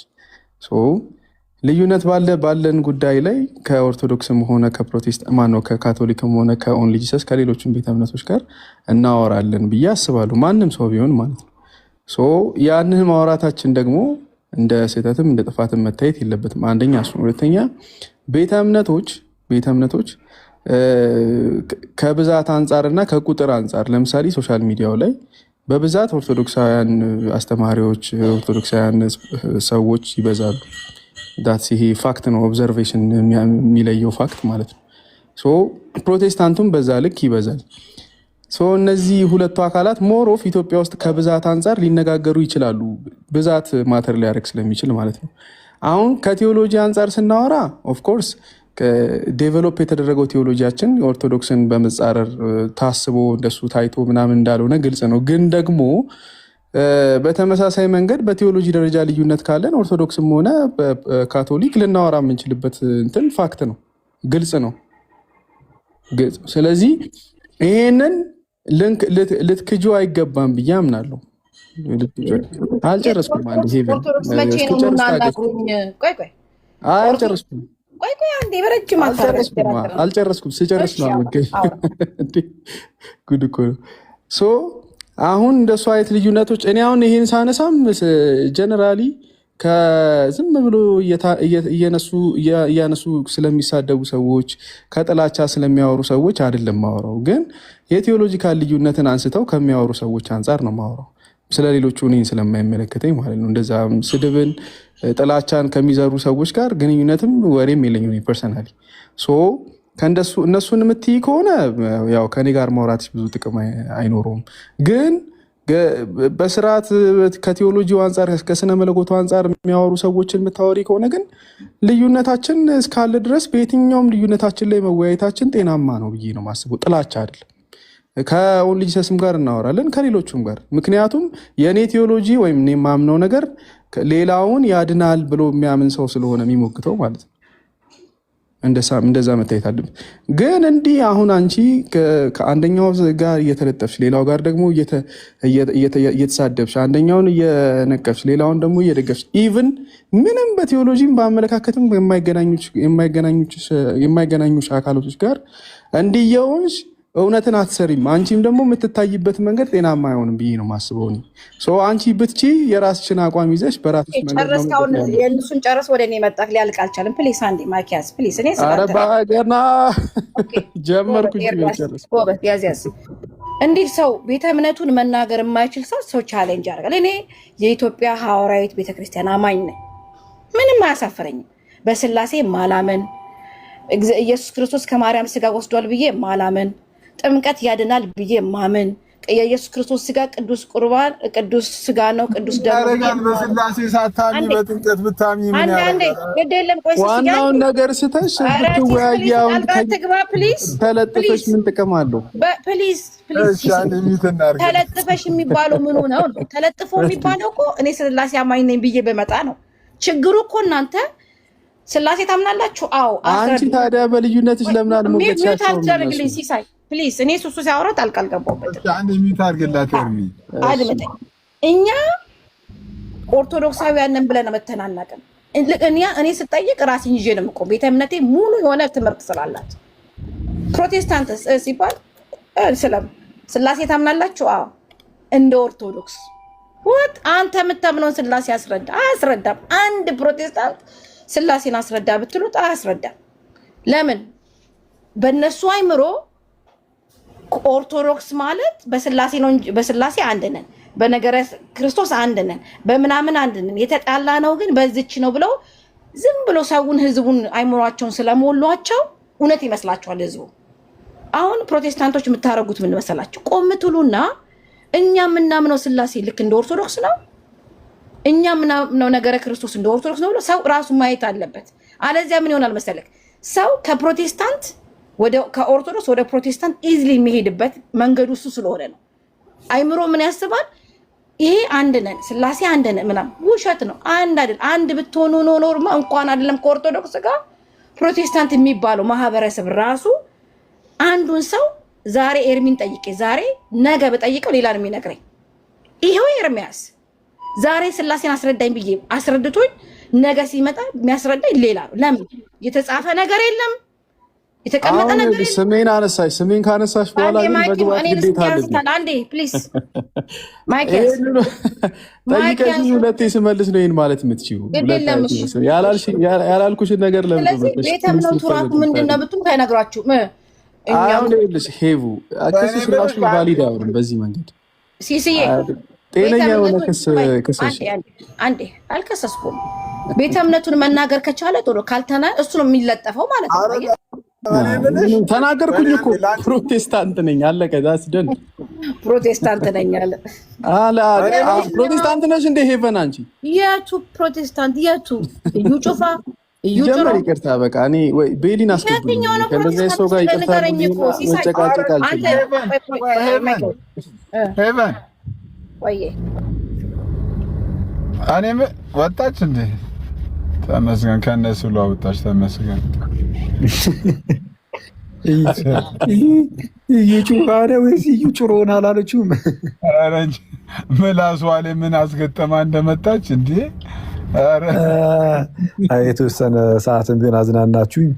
ልዩነት ባለን ጉዳይ ላይ ከኦርቶዶክስም ሆነ ከካቶሊክም ሆነ ከኦንሊ ጂሰስ ከሌሎችም ቤተ እምነቶች ጋር እናወራለን ብዬ አስባለሁ። ማንም ሰው ቢሆን ማለት ነው። ያንን ማውራታችን ደግሞ እንደ ስህተትም እንደ ጥፋትም መታየት የለበትም። አንደኛ እሱ። ሁለተኛ ቤተ እምነቶች ከብዛት አንጻርና ከቁጥር አንጻር ለምሳሌ ሶሻል ሚዲያው ላይ በብዛት ኦርቶዶክሳውያን አስተማሪዎች፣ ኦርቶዶክሳውያን ሰዎች ይበዛሉ። ይሄ ፋክት ነው። ኦብዘርቬሽን የሚለየው ፋክት ማለት ነው። ፕሮቴስታንቱም በዛ ልክ ይበዛል። እነዚህ ሁለቱ አካላት ሞሮፍ ኢትዮጵያ ውስጥ ከብዛት አንጻር ሊነጋገሩ ይችላሉ። ብዛት ማተር ሊያደርግ ስለሚችል ማለት ነው። አሁን ከቴዎሎጂ አንጻር ስናወራ ኦፍኮርስ ዴቨሎፕ የተደረገው ቴዎሎጂያችን ኦርቶዶክስን በመጻረር ታስቦ እንደሱ ታይቶ ምናምን እንዳልሆነ ግልጽ ነው። ግን ደግሞ በተመሳሳይ መንገድ በቴዎሎጂ ደረጃ ልዩነት ካለን ኦርቶዶክስም ሆነ ካቶሊክ ልናወራ የምንችልበት እንትን ፋክት ነው፣ ግልጽ ነው። ስለዚህ ይሄንን ልትክጁ አይገባም ብዬ አምናለሁ። አልጨረስኩም። አልጨረስኩም። ስጨርስ ነው ጉድ እኮ ነው። አሁን እንደሱ አይነት ልዩነቶች እኔ አሁን ይሄን ሳነሳም ጀነራሊ ከዝም ብሎ እያነሱ ስለሚሳደቡ ሰዎች ከጥላቻ ስለሚያወሩ ሰዎች አይደለም ማወራው፣ ግን የቴዎሎጂካል ልዩነትን አንስተው ከሚያወሩ ሰዎች አንጻር ነው ማወራው። ስለሌሎቹ እኔን ስለማይመለከተኝ ማለት ነው። እንደዛ ስድብን ጥላቻን ከሚዘሩ ሰዎች ጋር ግንኙነትም ወሬም የለኝም ፐርሰናሊ። ከእንደሱ እነሱን የምትይ ከሆነ ያው ከኔ ጋር ማውራት ብዙ ጥቅም አይኖረውም። ግን በስርዓት ከቴዎሎጂው አንጻር ከስነ መለኮቱ አንጻር የሚያወሩ ሰዎችን የምታወሪ ከሆነ ግን ልዩነታችን እስካለ ድረስ በየትኛውም ልዩነታችን ላይ መወያየታችን ጤናማ ነው ብዬ ነው ማስበው። ጥላቻ አይደለም። ከኦንሊ ጂሰስም ጋር እናወራለን ከሌሎቹም ጋር። ምክንያቱም የእኔ ቴዎሎጂ ወይም እኔ የማምነው ነገር ሌላውን ያድናል ብሎ የሚያምን ሰው ስለሆነ የሚሞግተው ማለት ነው። እንደዛ መታየት አለብን። ግን እንዲህ አሁን አንቺ ከአንደኛው ጋር እየተለጠፍሽ ሌላው ጋር ደግሞ እየተሳደብሽ አንደኛውን እየነቀፍሽ ሌላውን ደግሞ እየደገፍሽ ኢቭን ምንም በቴዎሎጂም በአመለካከትም የማይገናኙሽ አካላቶች ጋር እንዲየውንሽ እውነትን አትሰሪም። አንቺም ደግሞ የምትታይበት መንገድ ጤናማ አይሆንም ብዬ ነው ማስበው። አንቺ ብትቺ የራስሽን አቋም ይዘሽ በራስሽ መንገድ ነው። የእነሱን ጨርስ ወደ እኔ መጣክ ሊያልቅ አልቻለም። ፕሊስ አንዴ ማኪያስ ፕሊስ። እኔ ገና ጀመርኩ ያዝ። እንዲህ ሰው ቤተ እምነቱን መናገር የማይችል ሰው ቻሌንጅ ያደርጋል። እኔ የኢትዮጵያ ሐዋርያዊት ቤተክርስቲያን አማኝ ነኝ። ምንም አያሳፍረኝም። በስላሴ ማላመን፣ ኢየሱስ ክርስቶስ ከማርያም ስጋ ወስዷል ብዬ ማላመን፣ ጥምቀት ያድናል ብዬ ማመን፣ የኢየሱስ ክርስቶስ ስጋ ቅዱስ ቁርባን ቅዱስ ስጋ ነው ቅዱስ ደም በስላሴ ሳታሚ በጥምቀት ብታሚ ምን ያደለም። ዋናውን ነገር ስተሽ ብትወያያው ተለጥፈሽ ምን ጥቅም አለው? ፕሊዝ ተለጥፈሽ የሚባለው ምኑ ነው? ተለጥፎ የሚባለው እኮ እኔ ስላሴ አማኝ ነኝ ብዬ በመጣ ነው። ችግሩ እኮ እናንተ ስላሴ ታምናላችሁ? አዎ። አንቺ ታዲያ በልዩነትሽ ለምን አልሞገቻቸው? ሲሳይ ፕሊዝ፣ እኔ ሱሱ ሲያወራ ጣልቃ አልገባሁበትም። አድምጠኝ። እኛ ኦርቶዶክሳዊያንን ብለን መተናናቅም እኔ ስጠይቅ ራሴን ይዤ ነው የምቆም። ቤተ እምነቴ ሙሉ የሆነ ትምህርት ስላላት። ፕሮቴስታንት ሲባል ስላሴ ታምናላችሁ? አዎ። እንደ ኦርቶዶክስ አንተ የምታምነውን ስላሴ አያስረዳም። አንድ ፕሮቴስታንት ስላሴን አስረዳ ብትሉት አያስረዳም። ለምን? በእነሱ አይምሮ ኦርቶዶክስ ማለት በስላሴ ነው እንጂ በስላሴ አንድ ነን፣ በነገረ ክርስቶስ አንድ ነን፣ በምናምን አንድ ነን፣ የተጣላ ነው ግን በዚች ነው ብለው ዝም ብሎ ሰውን ህዝቡን አይምሯቸውን ስለሞሏቸው እውነት ይመስላቸዋል ህዝቡ። አሁን ፕሮቴስታንቶች የምታረጉት ምን መሰላችሁ? ቆም ትሉና እኛ የምናምነው ስላሴ ልክ እንደ ኦርቶዶክስ ነው፣ እኛ የምናምነው ነገረ ክርስቶስ እንደ ኦርቶዶክስ ነው ብሎ ሰው ራሱ ማየት አለበት። አለዚያ ምን ይሆናል መሰለክ ሰው ከፕሮቴስታንት ከኦርቶዶክስ ወደ ፕሮቴስታንት ኢዝሊ የሚሄድበት መንገዱ እሱ ስለሆነ ነው። አይምሮ ምን ያስባል? ይሄ አንድ ነን ስላሴ አንድ ነን ምናምን ውሸት ነው። አንድ አይደል። አንድ ብትሆኑ ኖርማ እንኳን አይደለም ከኦርቶዶክስ ጋር ፕሮቴስታንት የሚባለው ማህበረሰብ ራሱ አንዱን ሰው ዛሬ ኤርሚን ጠይቄ ዛሬ ነገ በጠይቀው ሌላ ነው የሚነግረኝ። ይሄው ኤርሚያስ ዛሬ ስላሴን አስረዳኝ ብዬ አስረድቶኝ ነገ ሲመጣ የሚያስረዳኝ ሌላ ነው። ለምን? የተጻፈ ነገር የለም፣ የተቀመጠ ነገር የለም። ስሜን አነሳሽ። ስሜን ካነሳሽ በኋላ ግን መግባት ግዴታ አለብኝ። አንዴ ፕሊዝ ጠይቀሽኝ ሁለቴ ስመልስ ነው ይሄን ማለት የምትችይው። ያላልኩሽን ነገር ለምን ቤተ እምነቱ ራሱ ምንድን ነው ብትሉ አይነግራችሁም። ልሽ ሄቡ ክስሽ ራሱ ቫሊድ አይሆንም በዚህ መንገድ ሲሲዬ ጤነኛ የሆነ ክስሽ አንዴ አልከሰስኩም። ቤተ እምነቱን መናገር ከቻለ ጥሩ፣ ካልተና እሱ ነው የሚለጠፈው ማለት ነው። ተናገርኩኝ እኮ ፕሮቴስታንት ነኝ አለቀ። ዳስደን ፕሮቴስታንት ነኝ አለ። ፕሮቴስታንት ነሽ እንደ ሄቨን አንቺ? የቱ ፕሮቴስታንት የቱ? እዩ ጩፋ ጀመር ይቅርታ፣ በቃ እኔ ወይ ቤሊን አስገብኝ ከነዛ ሰው ጋር ይቅርታ መጨቃጨቅ አልችልም። ሄቨን ወይ እኔም ወጣች እንዴ? ተመስገን፣ ከነሱ ለወጣች ተመስገን። እየጩኻለ ወይስ እየጩሮን አላለችውም? ኧረ እንጂ ምላሷ ላይ ምን አስገጠማ እንደመጣች እንዴ! ኧረ የተወሰነ ሰዓትን ቢሆን አዝናናችሁኝ።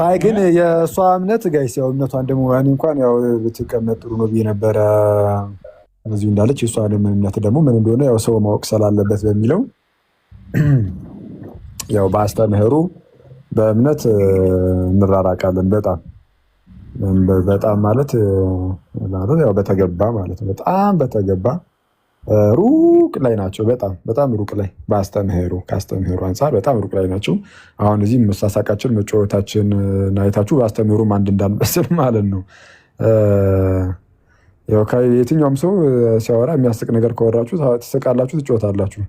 አይ ግን የእሷ እምነት ጋይስ ያው እምነቷን ደግሞ እኔ እንኳን ያው ብትቀመጥ ጥሩ ነው ብዬ ነበረ። እዚሁ እንዳለች የእሷ እምነት ደግሞ ምን እንደሆነ ያው ሰው ማወቅ ስላለበት በሚለው ያው በአስተምህሩ በእምነት እንራራቃለን። በጣም ማለት ያው በተገባ ማለት ነው። በጣም በተገባ ሩቅ ላይ ናቸው። በጣም ሩቅ ላይ ከአስተምህሩ አንጻር በጣም ሩቅ ላይ ናቸው። አሁን እዚህ መሳሳቃችን መጫወታችን አይታችሁ በአስተምህሩም አንድ እንዳንመስል ማለት ነው። ያው የትኛውም ሰው ሲያወራ የሚያስቅ ነገር ካወራችሁ ትስቃላችሁ፣ ትጫወታላችሁ።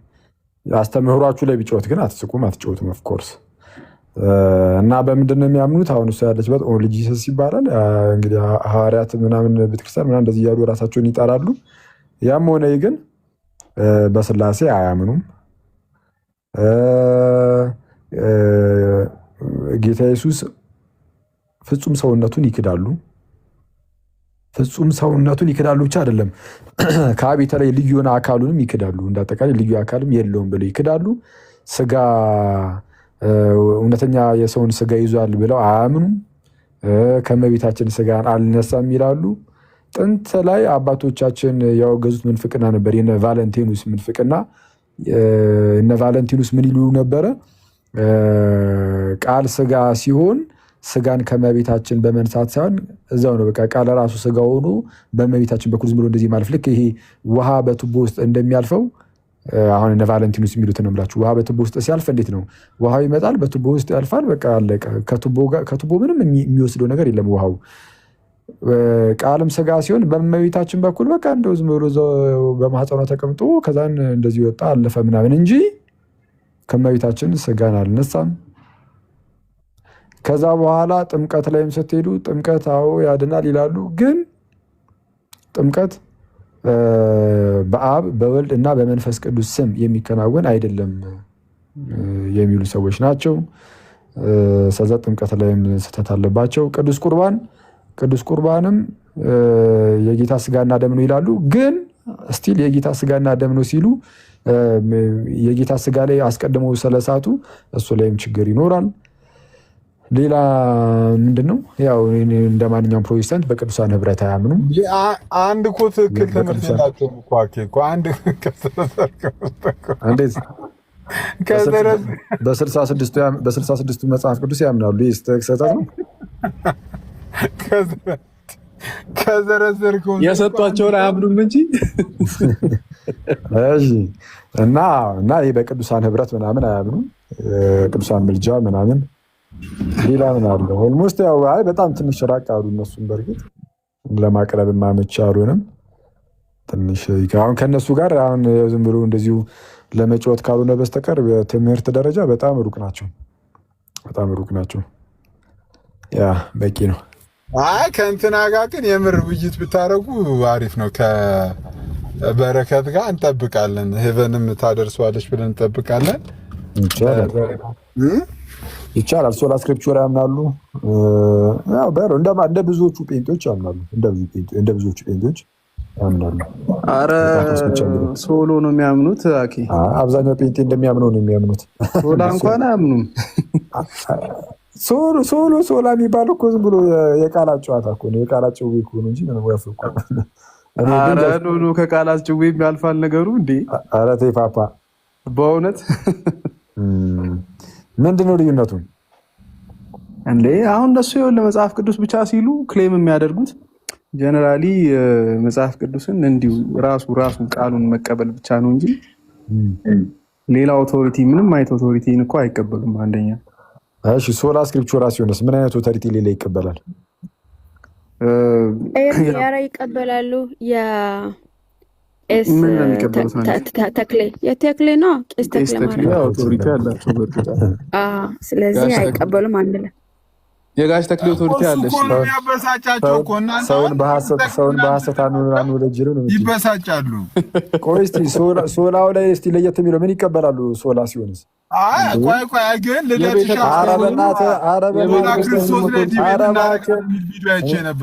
አስተምህሯችሁ ላይ ቢጫወት ግን አትስቁም፣ አትጫወቱም ኦፍኮርስ። እና በምንድን ነው የሚያምኑት? አሁን እሱ ያለችበት ኦንሊ ጂሰስ ይባላል። እንግዲህ ሐዋርያት ምናምን ቤተክርስቲያን ምናምን እንደዚህ እያሉ ራሳቸውን ይጠራሉ። ያም ሆነ ግን በስላሴ አያምኑም። ጌታ ኢየሱስ ፍጹም ሰውነቱን ይክዳሉ። ፍጹም ሰውነቱን ይክዳሉ ብቻ አይደለም፣ ከአብ የተለየ ልዩ የሆነ አካሉንም ይክዳሉ። እንዳጠቃላይ ልዩ አካልም የለውም ብለው ይክዳሉ። ስጋ እውነተኛ የሰውን ስጋ ይዟል ብለው አያምኑም። ከእመቤታችን ስጋን አልነሳም ይላሉ። ጥንት ላይ አባቶቻችን ያወገዙት ምንፍቅና ነበር፣ የነ ቫለንቲኑስ ምንፍቅና። እነ ቫለንቲኑስ ምን ይሉ ነበረ? ቃል ስጋ ሲሆን ስጋን ከእመቤታችን በመንሳት ሳይሆን እዛው ነው በቃ ቃል ራሱ ስጋ ሆኖ በእመቤታችን በኩል ዝም ብሎ እንደዚህ ማለፍ፣ ልክ ይሄ ውሃ በቱቦ ውስጥ እንደሚያልፈው። አሁን እነ ቫለንቲኑስ የሚሉት ነው የምላችሁ። ውሃ በቱቦ ውስጥ ሲያልፍ እንዴት ነው? ውሃው ይመጣል፣ በቱቦ ውስጥ ያልፋል፣ በቃ አለቀ። ከቱቦ ምንም የሚወስደው ነገር የለም ውሃው። ቃልም ስጋ ሲሆን በእመቤታችን በኩል በቃ እንደው ዝም ብሎ በማህፀኗ ተቀምጦ ከዛን እንደዚህ ወጣ አለፈ ምናምን እንጂ ከእመቤታችን ስጋን አልነሳም። ከዛ በኋላ ጥምቀት ላይም ስትሄዱ ጥምቀት አዎ ያድናል ይላሉ። ግን ጥምቀት በአብ በወልድ እና በመንፈስ ቅዱስ ስም የሚከናወን አይደለም የሚሉ ሰዎች ናቸው። ሰዛ ጥምቀት ላይም ስህተት አለባቸው። ቅዱስ ቁርባንም የጌታ ስጋና ደም ነው ይላሉ። ግን ስቲል የጌታ ስጋና ደም ነው ሲሉ የጌታ ስጋ ላይ አስቀድመው ስለሳቱ እሱ ላይም ችግር ይኖራል። ሌላ ምንድን ነው? ያው እንደ ማንኛውም ፕሮቴስታንት በቅዱሳን ህብረት አያምኑም። አንድ እኮ ትክክል ትምህርት የላቸውም እኮ አንድ በ66ቱ መጽሐፍ ቅዱስ ያምናሉ። ይህ ስህተት ነው። ከዘረዘርከው የሰጧቸውን አያምኑም እንጂ እና ይህ በቅዱሳን ህብረት ምናምን አያምኑም። ቅዱሳን ምልጃ ምናምን ሌላ ምን አለ? ኦልሞስት ያው በጣም ትንሽ ራቅ አሉ። እነሱም በእርግጥ ለማቅረብ ማመች አሉንም ትንሽ አሁን ከነሱ ጋር አሁን ዝም ብሎ እንደዚሁ ለመጫወት ካልሆነ በስተቀር በትምህርት ደረጃ በጣም ሩቅ ናቸው። በጣም ሩቅ ናቸው። ያ በቂ ነው። አይ ከእንትና ጋር ግን የምር ውይይት ብታደርጉ አሪፍ ነው። ከበረከት ጋር እንጠብቃለን። ሄቨንም ታደርሰዋለች ብለን እንጠብቃለን። ይቻላል። ሶላ ስክሪፕቹር ያምናሉ። ያው እንደ ብዙዎቹ ጴንጤዎች ያምናሉ። እንደ ብዙዎቹ ጴንጤዎች ያምናሉ። አረ ሶሎ ነው የሚያምኑት። አብዛኛው ጴንጤ እንደሚያምነው ነው የሚያምኑት። ሶላ እንኳን አያምኑም። ሶላ የሚባለው እኮ ዝም ብሎ የቃላት ጨዋታ እኮ ነው። የቃላት ጭዌ እኮ ነው እንጂ ነው ያፈቁ። አረ ኖ ከቃላት ጭዌ ያልፋል ነገሩ እንዴ! አረ ተይ ፓፓ፣ በእውነት ምንድነው ልዩነቱ እንዴ? አሁን እነሱ ይኸውልህ መጽሐፍ ቅዱስ ብቻ ሲሉ ክሌም የሚያደርጉት ጀነራሊ መጽሐፍ ቅዱስን እንዲሁ ራሱ ቃሉን መቀበል ብቻ ነው እንጂ ሌላ ኦቶሪቲ ምንም አይነት ኦቶሪቲን እኮ አይቀበሉም። አንደኛ እሺ፣ ሶላ ስክሪፕቹራ ሲሆንስ ምን አይነት ኦቶሪቲ ሌላ ይቀበላል? ያራ ይቀበላሉ። ተክሌ ነው ቄስ ተክሌ ኦቶሪቲ አላቸው በርግጥ። ስለዚህ አይቀበሉም። አንድ ላይ የጋሽ ተክሌ ኦቶሪቲ አለች። ሰውን በሐሰት አንወለጅሉ ነው ይበሳጫሉ። ቆይ እስኪ ሶላው ላይ እስኪ ለየት የሚለው ምን ይቀበላሉ? ሶላ ሲሆንስ ቆይ ግን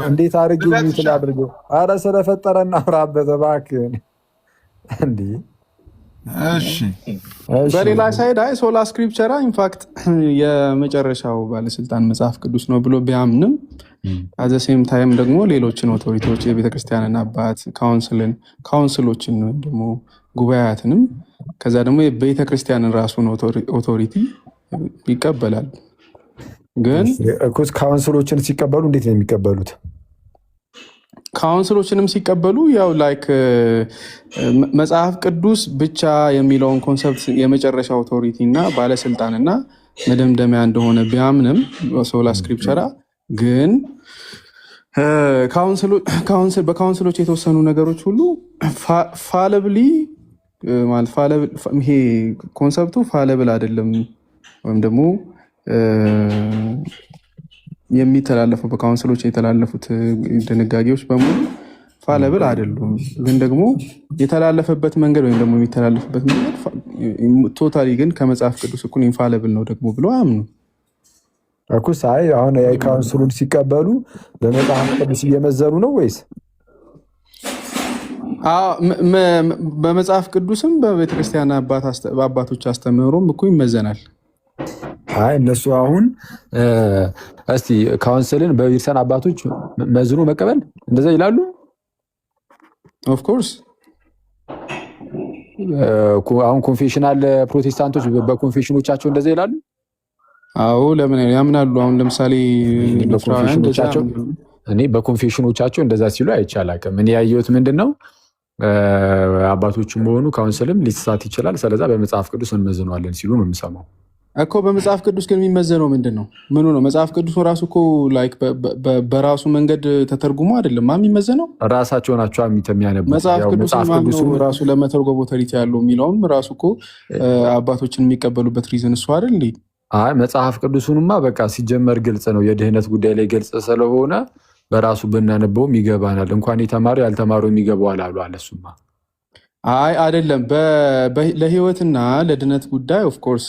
እንዴት አድርጌ ሚትል አድርገው አረ ስለፈጠረ እናውራበት እባክህን። እንዴ በሌላ ሳይድ አይ ሶላ ስክሪፕቸራ ኢንፋክት የመጨረሻው ባለስልጣን መጽሐፍ ቅዱስ ነው ብሎ ቢያምንም አዘሴም ታይም ደግሞ ሌሎችን ኦቶሪቲዎች የቤተክርስቲያንን አባት ካውንስሎችን ወይም ደግሞ ጉባኤያትንም ከዛ ደግሞ የቤተክርስቲያንን ራሱን ኦቶሪቲ ይቀበላል። ግን ካውንስሎችን ሲቀበሉ እንዴት ነው የሚቀበሉት? ካውንስሎችንም ሲቀበሉ ያው ላይክ መጽሐፍ ቅዱስ ብቻ የሚለውን ኮንሰፕት የመጨረሻ ኦቶሪቲ እና ባለስልጣንና መደምደሚያ እንደሆነ ቢያምንም ሶላ ስክሪፕቸራ ግን በካውንስሎች የተወሰኑ ነገሮች ሁሉ ፋለብሊ ይሄ ኮንሰፕቱ ፋለብል አይደለም ወይም ደግሞ የሚተላለፈው በካውንስሎች የተላለፉት ድንጋጌዎች በሙሉ ፋለብል አይደሉም። ግን ደግሞ የተላለፈበት መንገድ ወይም ደግሞ የሚተላለፍበት መንገድ ቶታሊ ግን ከመጽሐፍ ቅዱስ እኩል ኢንፋለብል ነው ደግሞ ብሎ አያምኑ እኮ። ሳይ አሁን የካውንስሉን ሲቀበሉ በመጽሐፍ ቅዱስ እየመዘኑ ነው ወይስ በመጽሐፍ ቅዱስም በቤተክርስቲያን አባቶች አስተምህሮም እኮ ይመዘናል? አይ እነሱ አሁን እስቲ ካውንስልን በቤተክርስቲያን አባቶች መዝኖ መቀበል እንደዛ ይላሉ። ኦፍኮርስ አሁን ኮንፌሽናል ፕሮቴስታንቶች በኮንፌሽኖቻቸው እንደዛ ይላሉ። አዎ ለምን ያምናሉ? አሁን ለምሳሌ እኔ በኮንፌሽኖቻቸው እንደዛ ሲሉ አይቻላቅም። እኔ ያየሁት ምንድን ነው አባቶችም በሆኑ ካውንስልም ሊሳት ይችላል፣ ስለዛ በመጽሐፍ ቅዱስ እንመዝነዋለን ሲሉ ነው የምሰማው እኮ። በመጽሐፍ ቅዱስ ግን የሚመዘነው ምንድን ነው? ምኑ ነው? መጽሐፍ ቅዱስ ራሱ እኮ ላይክ በራሱ መንገድ ተተርጉሞ አይደለም የሚመዘነው። ራሳቸው ናቸው የሚያነቡት መጽሐፍ ቅዱስ ራሱ ለመተርጎም ኦቶሪቲ ያለው የሚለውም ራሱ እኮ አባቶችን የሚቀበሉበት ሪዝን እሱ አይደል እንዴ? አይ መጽሐፍ ቅዱሱንማ በቃ ሲጀመር ግልጽ ነው። የድህነት ጉዳይ ላይ ግልጽ ስለሆነ በራሱ ብናነበውም ይገባናል። እንኳን የተማረው ያልተማረው የሚገባዋል አሉ አለ። እሱማ አይ አይደለም። ለህይወትና ለድነት ጉዳይ ኦፍኮርስ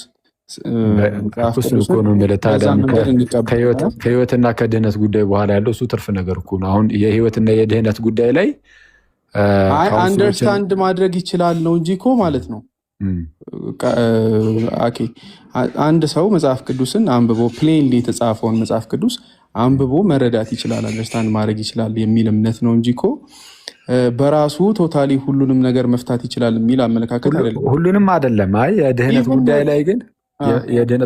ከህይወትና ከድህነት ጉዳይ በኋላ ያለው እሱ ትርፍ ነገር እኮ ነው። አሁን የህይወትና የድህነት ጉዳይ ላይ አንደርስታንድ ማድረግ ይችላል ነው እንጂ እኮ ማለት ነው። አንድ ሰው መጽሐፍ ቅዱስን አንብቦ ፕሌንሊ የተጻፈውን መጽሐፍ ቅዱስ አንብቦ መረዳት ይችላል፣ አንደርስታንድ ማድረግ ይችላል የሚል እምነት ነው እንጂ እኮ በራሱ ቶታሊ ሁሉንም ነገር መፍታት ይችላል የሚል አመለካከት አይደለም። ሁሉንም አይደለም። አይ የድህነት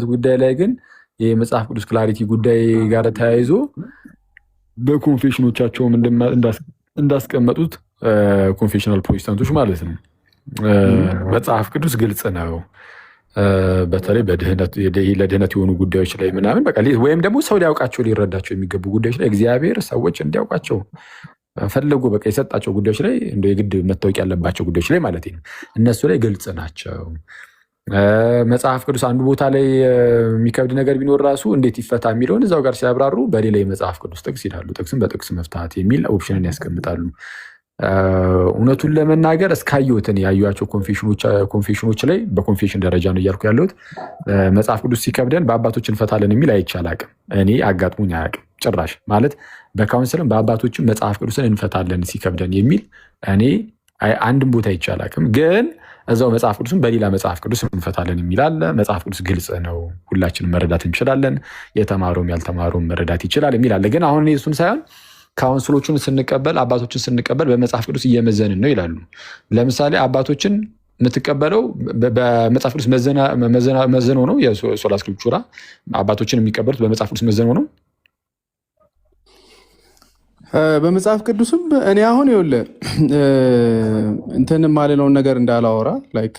ጉዳይ ላይ ግን የመጽሐፍ ቅዱስ ክላሪቲ ጉዳይ ጋር ተያይዞ በኮንፌሽኖቻቸውም እንዳስቀመጡት ኮንፌሽናል ፕሮቴስታንቶች ማለት ነው መጽሐፍ ቅዱስ ግልጽ ነው። በተለይ ለድህነት የሆኑ ጉዳዮች ላይ ምናምን በቃ ወይም ደግሞ ሰው ሊያውቃቸው ሊረዳቸው የሚገቡ ጉዳዮች ላይ እግዚአብሔር ሰዎች እንዲያውቃቸው ፈለጉ በቃ የሰጣቸው ጉዳዮች ላይ እንደ የግድ መታወቅ ያለባቸው ጉዳዮች ላይ ማለት ነው እነሱ ላይ ግልጽ ናቸው። መጽሐፍ ቅዱስ አንዱ ቦታ ላይ የሚከብድ ነገር ቢኖር ራሱ እንዴት ይፈታ የሚለውን እዛው ጋር ሲያብራሩ በሌላ የመጽሐፍ ቅዱስ ጥቅስ ይላሉ። ጥቅስን በጥቅስ መፍታት የሚል ኦፕሽንን ያስቀምጣሉ። እውነቱን ለመናገር እስካየሁትን ያዩቸው ኮንፌሽኖች ላይ በኮንፌሽን ደረጃ ነው እያልኩ ያለሁት መጽሐፍ ቅዱስ ሲከብደን በአባቶች እንፈታለን የሚል አይቼ አላቅም። እኔ አጋጥሞኝ አያውቅም ጭራሽ። ማለት በካውንስልም በአባቶችም መጽሐፍ ቅዱስን እንፈታለን ሲከብደን የሚል እኔ አንድም ቦታ አይቼ አላቅም። ግን እዛው መጽሐፍ ቅዱስን በሌላ መጽሐፍ ቅዱስ እንፈታለን የሚል አለ። መጽሐፍ ቅዱስ ግልጽ ነው፣ ሁላችንም መረዳት እንችላለን፣ የተማረውም ያልተማረውም መረዳት ይችላል የሚል አለ። ግን አሁን እሱን ሳይሆን ካውንስሎቹን ስንቀበል አባቶችን ስንቀበል በመጽሐፍ ቅዱስ እየመዘንን ነው ይላሉ። ለምሳሌ አባቶችን የምትቀበለው በመጽሐፍ ቅዱስ መዘነው ነው። የሶላ ስክሪፕቹራ አባቶችን የሚቀበሉት በመጽሐፍ ቅዱስ መዘነው ነው። በመጽሐፍ ቅዱስም እኔ አሁን ይኸውልህ እንትን ማለለውን ነገር እንዳላወራ ላይክ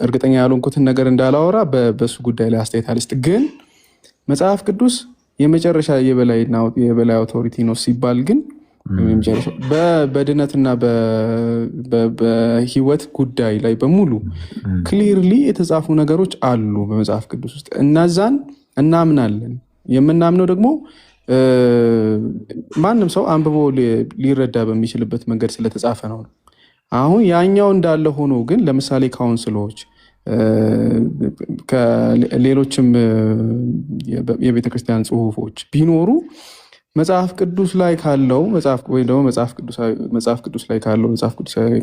እርግጠኛ ያልሆንኩትን ነገር እንዳላወራ በሱ ጉዳይ ላይ አስተያየት አልስጥ። ግን መጽሐፍ ቅዱስ የመጨረሻ የበላይ አውቶሪቲ ነው ሲባል ግን በድነትና በህይወት ጉዳይ ላይ በሙሉ ክሊርሊ የተጻፉ ነገሮች አሉ በመጽሐፍ ቅዱስ ውስጥ። እነዛን እናምናለን። የምናምነው ደግሞ ማንም ሰው አንብቦ ሊረዳ በሚችልበት መንገድ ስለተጻፈ ነው። አሁን ያኛው እንዳለ ሆኖ ግን ለምሳሌ ካውንስሎች ከሌሎችም የቤተክርስቲያን ጽሁፎች ቢኖሩ መጽሐፍ ቅዱስ ላይ ካለው ወይ ደግሞ መጽሐፍ ቅዱስ ላይ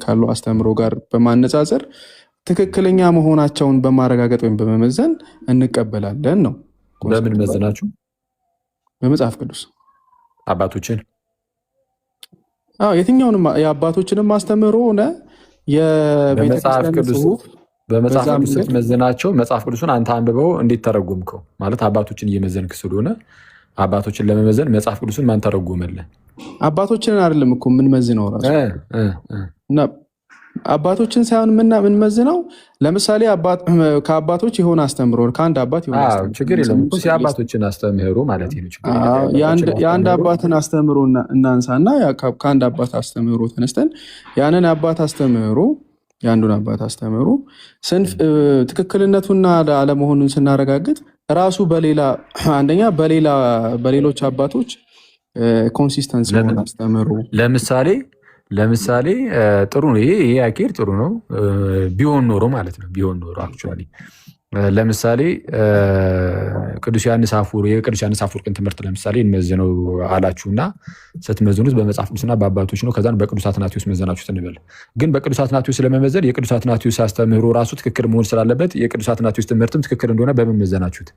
ካለው አስተምሮ ጋር በማነጻጸር ትክክለኛ መሆናቸውን በማረጋገጥ ወይም በመመዘን እንቀበላለን ነው። በምን መዘናችሁ? በመጽሐፍ ቅዱስ አባቶችን የትኛውንም የአባቶችንም አስተምህሮ ሆነ የቤተክርስቲያን ጽሁፍ በመጽሐፍ ቅዱስ ስትመዝናቸው መጽሐፍ ቅዱስን አንተ አንብበው እንዴት ተረጎምከው? ማለት አባቶችን እየመዘንክ ስለሆነ አባቶችን ለመመዘን መጽሐፍ ቅዱስን ማን ተረጎመልን? አባቶችን አይደለም እኮ የምንመዝነው ራሱ እና አባቶችን ሳይሆን የምንመዝነው ለምሳሌ ከአባቶች የሆነ አስተምሮ ከአንድ አባት የሆነ አስተምሮ ችግር የለም እኮ የአባቶችን አስተምህሮ ማለት ነው። የአንድ አባትን አስተምህሮ እናንሳና ከአንድ አባት አስተምህሮ ተነስተን ያንን አባት አስተምህሮ የአንዱን አባት አስተምህሮ ትክክልነቱና አለመሆኑን ስናረጋግጥ ራሱ አንደኛ በሌሎች አባቶች ኮንሲስተንስ ሆነ አስተምህሮ ለምሳሌ ጥሩ ነው። ይሄ አኬር ጥሩ ነው ቢሆን ኖሮ ማለት ነው። ቢሆን ኖሮ አክቹዋሊ ለምሳሌ ቅዱስ ዮሐንስ አፈወርቅን ትምህርት ለምሳሌ እንመዝነው አላችሁና ስትመዝኑት በመጽሐፍ ቅዱስና በአባቶች ነው። ከዛን በቅዱስ አትናቴዎስ መዘናችሁት እንበል። ግን በቅዱስ አትናቴዎስ ለመመዘን የቅዱስ አትናቴዎስ አስተምህሮ ራሱ ትክክል መሆን ስላለበት የቅዱስ አትናቴዎስ ትምህርትም ትክክል እንደሆነ በምን መዘናችሁት?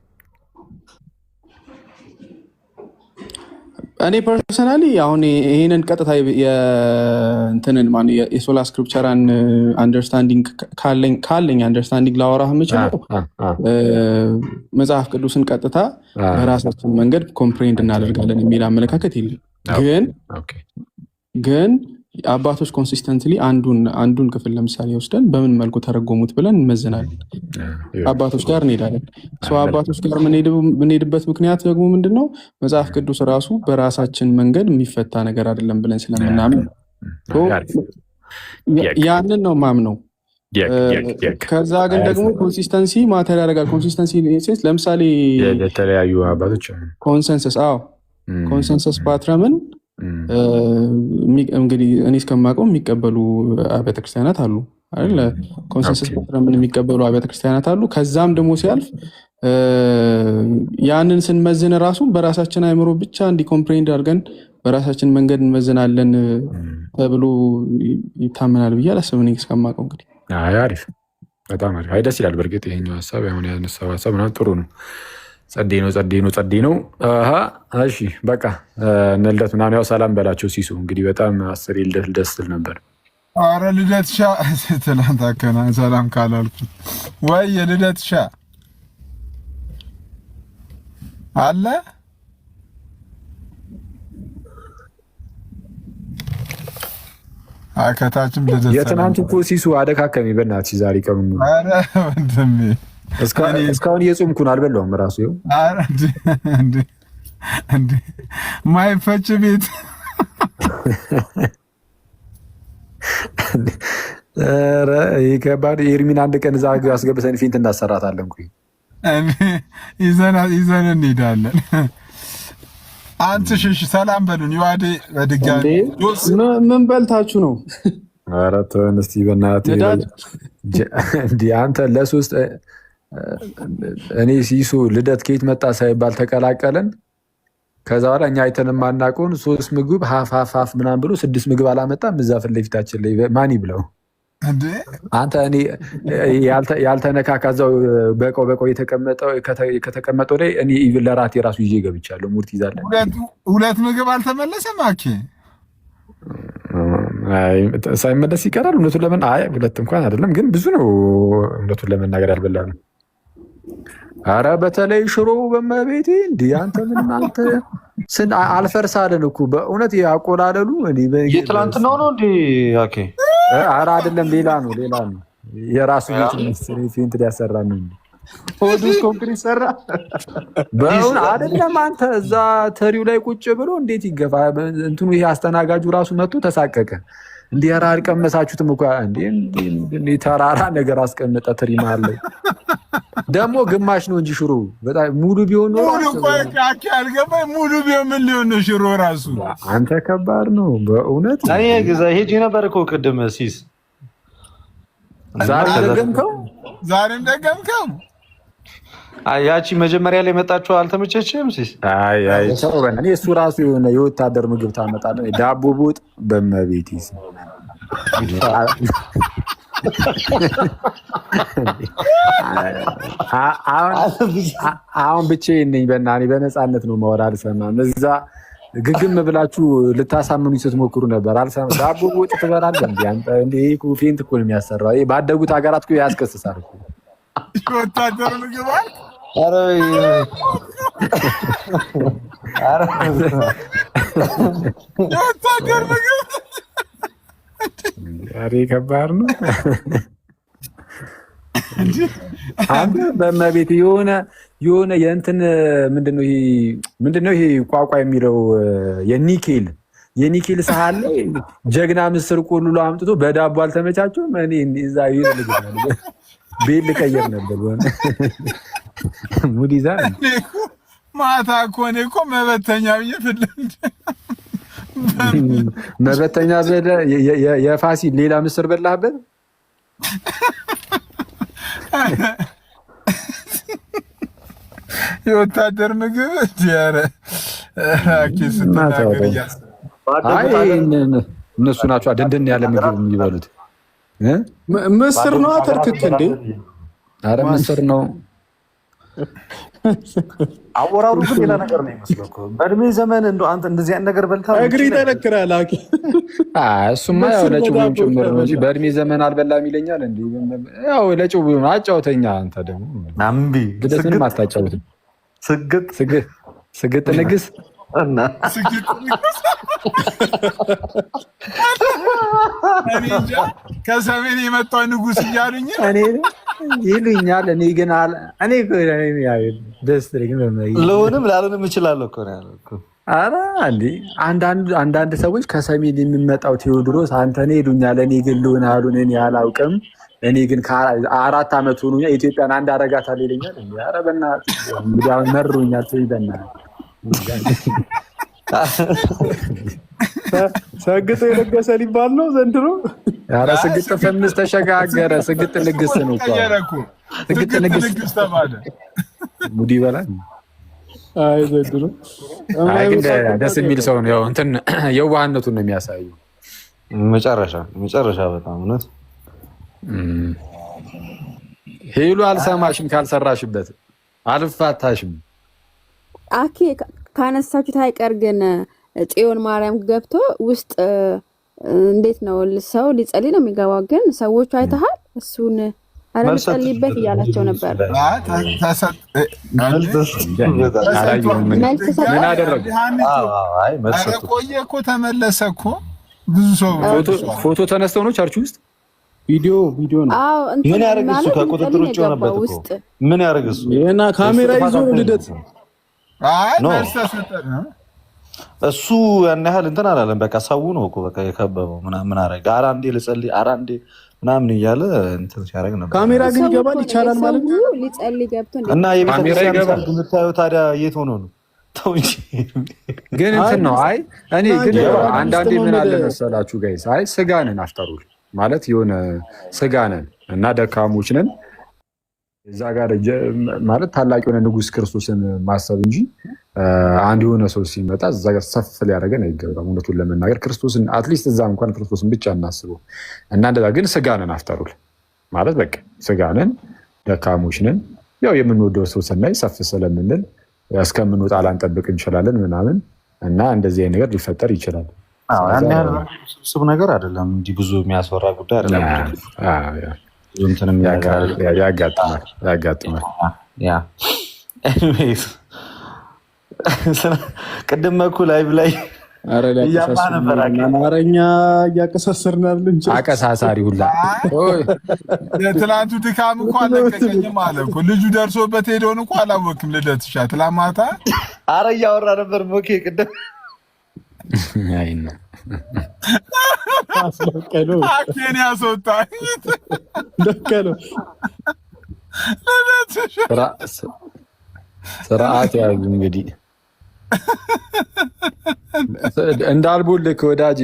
እኔ ፐርሰናሊ አሁን ይህንን ቀጥታ የሶላ ስክሪፕቸራን አንደርስታንዲንግ ካለኝ አንደርስታንዲንግ ላወራህ የምችለው መጽሐፍ ቅዱስን ቀጥታ በራሳችን መንገድ ኮምፕሬንድ እናደርጋለን የሚል አመለካከት የለም። ግን አባቶች ኮንሲስተንትሊ አንዱን ክፍል ለምሳሌ ወስደን በምን መልኩ ተረጎሙት ብለን እንመዝናለን። አባቶች ጋር እንሄዳለን። አባቶች ጋር የምንሄድበት ምክንያት ደግሞ ምንድነው? መጽሐፍ ቅዱስ ራሱ በራሳችን መንገድ የሚፈታ ነገር አይደለም ብለን ስለምናምን ያንን ነው ማምነው። ከዛ ግን ደግሞ ኮንሲስተንሲ ማተር ያደርጋል። ኮንሲስተንሲ ለምሳሌ የተለያዩ አባቶች ኮንሰንሰስ ፓትረምን እንግዲህ እኔ እስከማውቀው የሚቀበሉ አብያተ ክርስቲያናት አሉ አይደል? ኮንሰንሰስ ፓትረምን የሚቀበሉ አብያተ ክርስቲያናት አሉ። ከዛም ደግሞ ሲያልፍ ያንን ስንመዝን ራሱ በራሳችን አእምሮ ብቻ እንዲኮምፕሬንድ አድርገን በራሳችን መንገድ እንመዝናለን ተብሎ ይታመናል ብዬ አላስብም። እኔ እስከማውቀው እንግዲህ አሪፍ፣ በጣም አሪፍ። ደስ ይላል። በእርግጥ ይሄኛው ሀሳብ አሁን ያነሳው ሀሳብ ምናምን ጥሩ ነው። ጸዴ ነው። እሺ በቃ እነ ልደት ምናምን ያው ሰላም በላቸው። ሲሱ እንግዲህ በጣም 10 ልደት ደስ ትል ነበር። አረ ልደት ሻ ትላንት አከና ሰላም ካላልኩ ወይ የልደት ሻ አለ አከታችም ልደት የትናንቱ እኮ ሲሱ አደካከሚ በእናትሽ ዛሬ ቀኑ። አረ ወንድሜ እስካሁን እየጾምኩን አልበላሁም ራሱ ይኸው። እንዴ ማይፈጭ ቤት ኧረ ይሄ ከባድ። ኤርሚን አንድ ቀን እዛ አስገብተን ፊንት እናሰራታለን። ይዘን እንሄዳለን። አንተ ሽሽ ሰላም በሉን። ይዋዴ በድጋሚ ምን በልታችሁ ነው? ኧረ ተወን እስኪ በእናትህ እንዲህ አንተ ለሶስት እኔ ሲሱ ልደት ከየት መጣ ሳይባል ተቀላቀለን። ከዛ በኋላ እኛ አይተን የማናውቀውን 3 ምግብ ሀፍ ምናምን ብሎ 6 ምግብ አላመጣም። እዛ ፊት ለፊታችን ላይ ማን ይብለው አንተ እኔ ያልተነካካ እዛው በቆ ከተቀመጠው ላይ እኔ ለራቴ ራሱ ይዤ ገብቻለሁ። ሙርት ይዛለን። 2 ምግብ አልተመለሰም። አኬ ሳይመለስ ይቀራል። እውነቱን ለምን 2 እንኳን አይደለም ግን ብዙ ነው። እውነቱን ለመናገር ያልበላነው። አረ በተለይ ሽሮ በመቤቴ እንዲህ አንተ ምን አንተ አልፈርሳለን እኮ በእውነት ያቆላለሉ። የትላንትናው ነው እንዴ? አኬ አረ አይደለም፣ ሌላ ነው የራሱ ፊንት ሊያሰራ ነው። ሆዱስ ኮንክሪት ሰራ በእውን አይደለም። አንተ እዛ ተሪው ላይ ቁጭ ብሎ እንዴት ይገፋ እንትኑ። ይሄ አስተናጋጁ ራሱ መጥቶ ተሳቀቀ። እንዲህ ኧረ አልቀመሳችሁትም እኮ እንዴ ተራራ ነገር አስቀመጠ ትሪ መሀል ላይ። ደግሞ ግማሽ ነው እንጂ ሽሮ በጣም ሙሉ ቢሆን ነው። ሙሉ ቢሆን ምን ሊሆን ነው ሽሮ ራሱ? አንተ ከባድ ነው በእውነት። እኔ ሄጄ ነበር እኮ ቅድም ሲስ። ዛሬም ደገምከው? ያቺ መጀመሪያ ላይ መጣችሁ አልተመቸችም ሲስ? እኔ እሱ ራሱ የሆነ የወታደር ምግብ ታመጣለህ። ዳቦ ቦጥ በመቤት ይስ አሁን ብቻዬን ነኝ። በነፃነት ነው ማወራ። አልሰማም። እዛ ግግም ብላችሁ ልታሳምኑ ስትሞክሩ ነበር። አልሰማም። ዳቦ ቦጥ ትበላለህ እንዴ አንተ? እንዴ ፌንት እኮ ነው የሚያሰራው። ባደጉት ሀገራት እኮ ያስከስሳል እኮ ወታደር ምግብ አልክ? ወታደር ምግብ ኧረ ከባድ ነው። አንተ በመቤት የሆነ የእንትን ምንድነው ይሄ ቋቋ የሚለው የኒኬል ሳህን ላይ ጀግና ምስር ቆልሎ አምጥቶ በዳቦ አልተመቻቸውም። እኔ እዛ ቤት ልቀየር ነበር። ሙድ ይዛ ማታ እኮ እኔ እኮ መበተኛ ብዬ መበተኛ የፋሲል ሌላ ምስር በላህበት። የወታደር ምግብ እነሱ ናቸው ደንደን ያለ ምግብ የሚበሉት። ምስር ነው ተርክክ እንዴ? አረ ምስር ነው። አወራሩ ግን ሌላ ነገር ነው የሚመስለው እኮ። በእድሜ ዘመን እንደው አንተ እንደዚህ አይነት ነገር በልታ እግሪ ተነክራል። እሱማ ያው ለጭውም ጭምር ነው እንጂ በእድሜ ዘመን አልበላም ይለኛል እንዴ? ያው ለጭው አጫውተኛ። አንተ ደግሞ አምቢ ግደትንም አታጫውትም። ስግጥ ንግስ እና እኔ እንጃ ከሰሜን የመጣው ንጉስ እያሉኝ ይሉኛል። እኔ ግን ደስ ለሆንም ላልሆንም እችላለሁ እኮ ነው ያልኩህ። ኧረ እንደ አንዳንድ ሰዎች ከሰሜን የሚመጣው ቴዎድሮስ አንተ ነህ ይሉኛል። እኔ ግን ልሆን አሉን እኔ አላውቅም። እኔ ግን 4 ዓመት ሆኖኛል ኢትዮጵያን አንድ አደርጋታለሁ ይለኛል። ኧረ በእናትህ እንግዲህ አሁን መሮኛል። ተይ በእናትህ ሰግጥ የለገሰ ሊባል ነው ዘንድሮ። ኧረ ስግጥ ፈምስ ተሸጋገረ። ስግጥ ንግስ ነው እኮ ስግጥ ንግስ ተባለ። ሙዲ ይበላል። አይ ዘንድሮ ግን ደስ የሚል ሰው ነው። ያው እንትን የዋህነቱን ነው የሚያሳየው። መጨረሻ በጣም እውነት ሄሉ አልሰማሽም። ካልሰራሽበት አልፋታሽም። አኬ ካነሳችሁት አይቀር ግን ጽዮን ማርያም ገብቶ ውስጥ እንዴት ነው ሰው ሊጸልይ ነው የሚገባው። ግን ሰዎቹ አይተሃል እሱን አረ ልጸልይበት እያላቸው ነበር። ምን አደረጉ? ቆየ እኮ ተመለሰ እኮ። ብዙ ሰው ፎቶ ተነስተው ነው ቸርች ውስጥ ቪዲዮ ነው። ምን ያደርግ እሱ? ከቁጥጥር ውጭ ሆነበት እኮ ምን ያደርግ እሱ? እና ካሜራ ይዞ ልደት እሱ ያን ያህል እንትን አላለም። በቃ ሰው ነው እኮ በቃ የከበበው ምናምን አደረገ። ኧረ አንዴ ልጸልይ፣ ኧረ አንዴ ምናምን እያለ እንትን ሲያደርግ ነበር። ካሜራ ግን ይገባል ይቻላል ማለት ነው ሊጸልይ ገብቶ እና የቤተክርስቲያን ሰርግ የምታየው ታዲያ የት ሆኖ ነው? ተው እንጂ ግን እንትን ነው። አይ እኔ ግን አንዳንዴ ምን አለ መሰላችሁ ጋይስ፣ አይ ስጋ ነን አፍጠሩል ማለት የሆነ ስጋ ነን እና ደካሞች ነን። እዛ ጋር ማለት ታላቅ የሆነ ንጉሥ ክርስቶስን ማሰብ እንጂ አንድ የሆነ ሰው ሲመጣ እዛ ጋር ሰፍ ሊያደርገን አይገባም። እውነቱን ለመናገር ክርስቶስን አትሊስት እዛ እንኳን ክርስቶስን ብቻ እናስበው እና እንደዛ ግን ስጋ ነን አፍጠሩል ማለት በቃ ስጋ ነን፣ ደካሞች ነን። ያው የምንወደው ሰው ስናይ ሰፍ ስለምንል እስከምንወጣ ላንጠብቅ እንችላለን ምናምን እና እንደዚህ አይነት ነገር ሊፈጠር ይችላል። ያን ያህል ስብስብ ነገር አይደለም። እንዲህ ብዙ የሚያስወራ ጉዳይ አይደለም። ያጋጥማል። ኤኒዌይስ ቅድም መኩ ላይቭ ላይ አማርኛ እያቀሳሰርናል እንጂ አቀሳሳሪ ሁላ የትላንቱ ድካም እኮ አለቀቀኝም አለ እኮ ልጁ ደርሶበት ሄደውን እኮ አላወቅም። ልደት ሻ ትላንት ማታ ኧረ እያወራ ነበር ሞኬ ቅድም አኬን ያስወጣኝ ደከለው ስርዓት ያዙ እንግዲህ እንዳልቦልክ ወዳጅ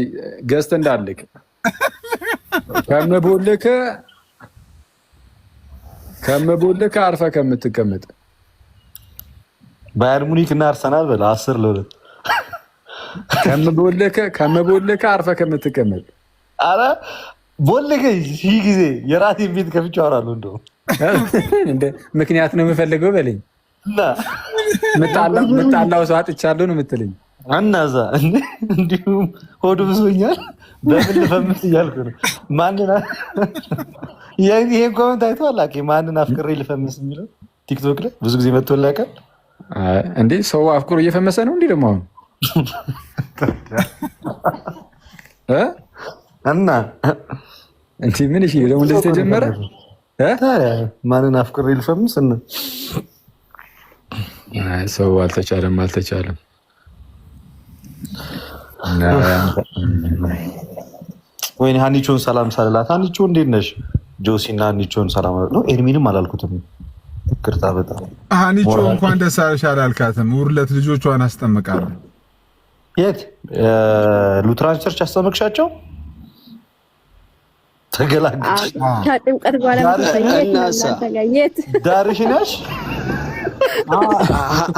ገዝት እንዳልክ ከምቦልክ አርፈ ከምትቀመጥ ባየር ሙኒክ እና አርሰናል በላ 10-2 ከምቦልክ አርፈ ከምትቀመጥ አረ ቦልክ ሺህ ጊዜ የራሴን ቤት ከፍቼ አወራለሁ። እንደ ምክንያት ነው የምፈልገው በለኝ እና ምጣላው ሰው አጥቻለሁ ነው የምትለኝ እናዛ እንዲሁም ሆዱ ብሶኛል በምን ልፈምስ እያልኩ ነው። ማንን ይሄን ኮመንት አይተዋል? ማንን አፍቅሬ ልፈምስ የሚለው ቲክቶክ ላይ ብዙ ጊዜ መጥቶልህ ያውቃል እንዴ? ሰው አፍቅሮ እየፈመሰ ነው እንዴ ደግሞ አሁን እና እንዴ ምን እሺ ደግሞ እንደዚህ ተጀመረ? ማንን አፍቅሬ ልፈምስ እና ሰው አልተቻለም። ወይኔ ሀኒቾን ሰላም ሳልላት። ሀኒቾ እንዴት ነሽ? ጆሲና ሀኒቾን ሰላም ነው። ኤርሚንም አላልኩትም ይቅርታ በጣም ሀኒቾ እንኳን ደስ አለሽ አላልካትም። ውርለት ልጆቿን አስጠምቃለሁ። የት ሉትራን ቸርች አስጠመቅሻቸው? ተገላግጭ ከጥምቀት በኋላ ዳርሽ ነሽ?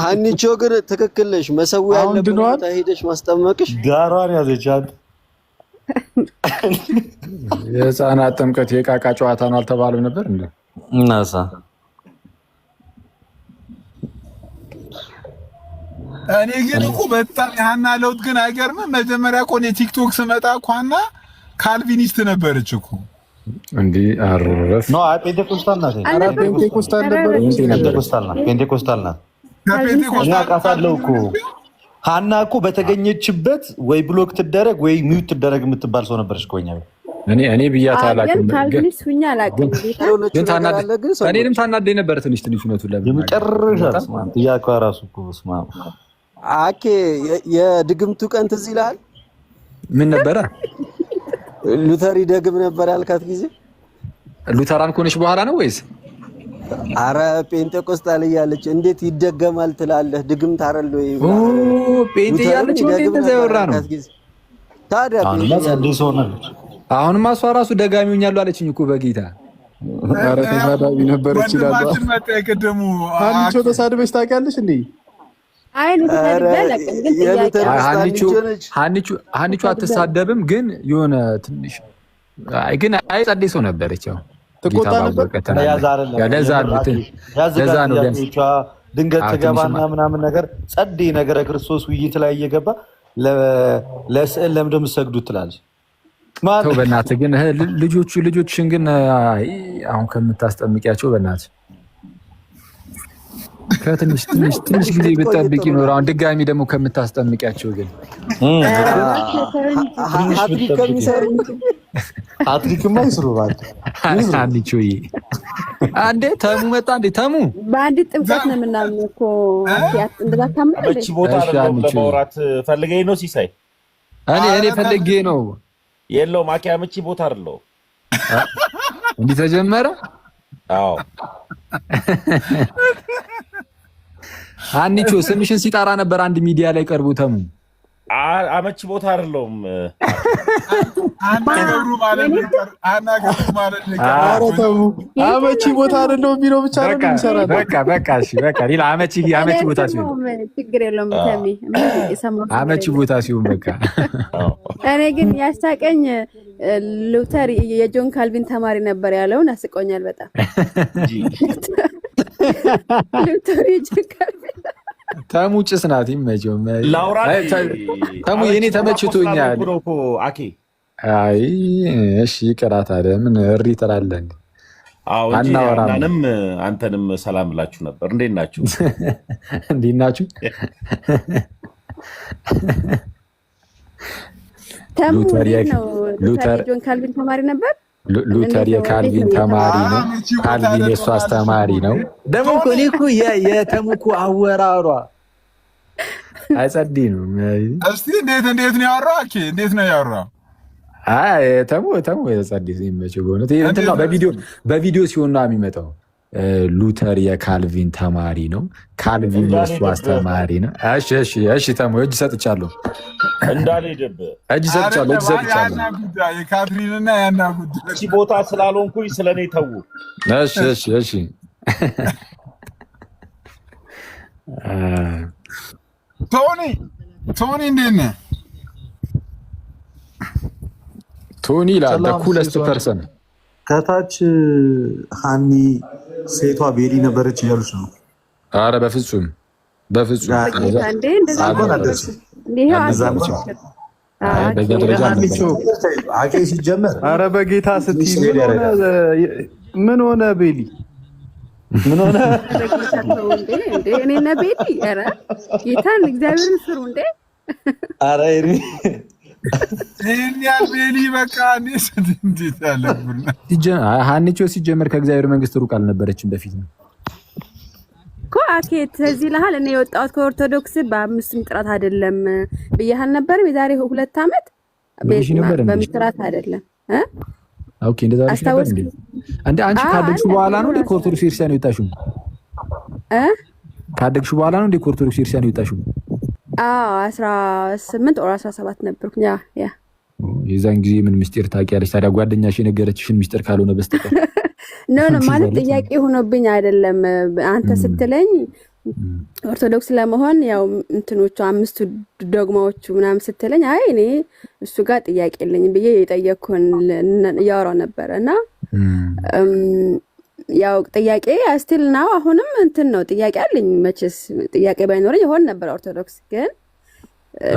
ሀኒቾ ግን ትክክል ነሽ። መሰዊያ ያለበት ቦታ ሄደሽ ማስጠመቅሽ ዳሯን ያዘቻት። የህፃናት ጥምቀት የቃቃ ጨዋታ ነው አልተባለም ነበር እንዴ? እናሳ እኔ ግን እኮ በጣም ያና ለውጥ ግን አይገርምም። መጀመሪያ እኮ እኔ ቲክቶክ ስመጣ እኮ ሀና ካልቪኒስት ነበረች እኮ እንዴ? አረፍ ነው ፔንቴኮስታል ናት። ፔንቴኮስታል ነበረች። ፔንቴኮስታል ናት። እኔ አውቃታለሁ እኮ ሀና እኮ በተገኘችበት ወይ ብሎክ ትደረግ ወይ ሚውት ትደረግ የምትባል ሰው ነበረች እኮ እኛ እኔ ብያት አላውቅም። እኔንም ታናደኝ ነበር ትንሽ እውነቱን ለምን የመጨረሻ ጥያቄ ራሱ እኮ ስማ አኬ የድግምቱ ቀን ትዝ ይልሃል? ምን ነበረ? ሉተር ይደግም ነበር ያልካት ጊዜ ሉተራን ከሆነች በኋላ ነው ወይስ? አረ ጴንጤቆስጣል እያለች እንዴት ይደገማል ትላለህ? ድግምት አይደል ወይ? ጴንጤ እያለች እንዴት ተዘወራ ነው ታዲያ? አሁንማ እሷ ራሱ ደጋሚ ሆኛለሁ አለችኝ እኮ በጌታ። አረ ተሳዳቢ ነበረች ይላል። ሀኒቾ ተሳድበሽ ታውቂያለሽ እንዴ? ሀኒቾ አትሳደብም፣ ግን የሆነ ትንሽ ግን ጸዴ ሰው ነበረች። ያው ትቆጣ ነበር። ለዛ ነው ድንገት ትገባና ምናምን ነገር ጸዴ ነገረ ክርስቶስ ውይይት ላይ እየገባ ለስዕል ለምንድን ነው የምትሰግዱት ትላለች። ተው በእናትህ ግን ልጆችሽን ግን አሁን ከምታስጠምቂያቸው በእናትህ ከትንሽ ጊዜ ብትጠብቂ ኖር። አሁን ድጋሚ ደግሞ ከምታስጠምቂያቸው ግን አትሪክማ ይስሩ አንቺ አንዴ ተሙ መጣ እንዴ ተሙ በአንዲት ጥምቀት ነው የምናምነው እኮ እንደዛ ታምናለህ። አመቺ ቦታ አይደለም ለማውራት ፈልገኝ ነው ሲሳይ። እኔ ፈልጌ ነው የለው ማኪያ አመቺ ቦታ አይደለም። እንዲህ ተጀመረ። አዎ አንቺ ስምሽን ሲጣራ ነበር አንድ ሚዲያ ላይ ቀርቡ ተሙ አመቺ ቦታ አይደለም። አናገሩ ማለት ነው። አመቺ ቦታ አይደለም ቢሮ ብቻ ነው የሚሰራው። በቃ እሺ በቃ ሌላ አመቺ ቦታ ሲሆን ችግር የለውም። ተሚ አመቺ ቦታ ሲሆን በቃ እኔ ግን ያሳቀኝ ሉተር የጆን ካልቪን ተማሪ ነበር ያለውን አስቆኛል በጣም ሉተር የጆን ካልቪን ተሙ ጭስ ናት። ይመቸው ተሙ የኔ ተመችቶኛል። አኬ አይ እሺ ይቀራት አይደል ምን እሪ ትላለህ? አዎ እንጂ እናንም አንተንም ሰላም ብላችሁ ነበር። እንዴት ናችሁ? እንዴት ናችሁ? ተሙ ሉተር ጆን ካልቪን ተማሪ ነበር። ሉተር የካልቪን ተማሪ ነው። ካልቪን የሱ አስተማሪ ነው። ደግሞ እኮ የተሙ እኮ አወራሯ አይጸዲ ነው። እስቲ እንዴት ነው ያወራው? አኬ እንዴት ነው ያወራው? አይ ተሙ የጸዲ ሲመቸው በእውነት እንትና በቪዲዮ ሲሆን ነው የሚመጣው። ሉተር የካልቪን ተማሪ ነው። ካልቪን የሱ አስተማሪ ነው። እሺ ተሙ እጅ ሰጥቻለሁ። እንዳልሄድብህ እጅ ሰጥቻለሁ። የካትሪንና ያና ጉዳይ እቺ ቦታ ስላልሆንኩኝ ስለኔ ተው። እሺ ቶኒ እንዴት ነህ? ቶኒ ላለ ኩለስት ፐርሰን ከታች ሃኒ ሴቷ ቤሊ ነበረች እያሉች ነው። አረ በፍጹም አኬ ሲጀመር አረ በጌታ ስትይ ምን ሆነ ቤሊ ምን ሆነ? እኔና ቤሊ ኧረ ጌታን እግዚአብሔርን ስሩ እንዴ! አረ ቤሊ በቃ እንዴት ያለብና ሀኒቾ ሲጀመር ከእግዚአብሔር መንግስት ሩቅ አልነበረችም በፊት ነው እኮ አኬት እዚህ ለሃል እኔ የወጣሁት ከኦርቶዶክስ በአምስቱም ጥራት አይደለም ብያህል ነበር። የዛሬ 2 ዓመት በምስራት አይደለም ኦኬ እንደዛ ነበር እንዴ? አንቺ ካደግሽ በኋላ ነው እንዴ ከኦርቶዶክስ ክርስቲያን የወጣሽው? ካደግሽ በኋላ ነው እንዴ ከኦርቶዶክስ ክርስቲያን የወጣሽው? 18 or 17 ነበርኩ። ያ የዛን ጊዜ ምን ምስጢር ታውቂያለሽ ታዲያ? ጓደኛሽ የነገረችሽን ምስጢር ካልሆነ በስተቀር ኖ ማለት ጥያቄ ሆኖብኝ አይደለም። አንተ ስትለኝ ኦርቶዶክስ ለመሆን ያው እንትኖቹ 5 ዶግማዎቹ ምናምን ስትለኝ አይ እኔ እሱ ጋር ጥያቄ የለኝም ብዬ የጠየቅኩን ያወራው ነበር እና ያው ጥያቄ ስቲል ነው አሁንም እንትን ነው ጥያቄ አለኝ። መቼስ ጥያቄ ባይኖርኝ ይሆን ነበር ኦርቶዶክስ ግን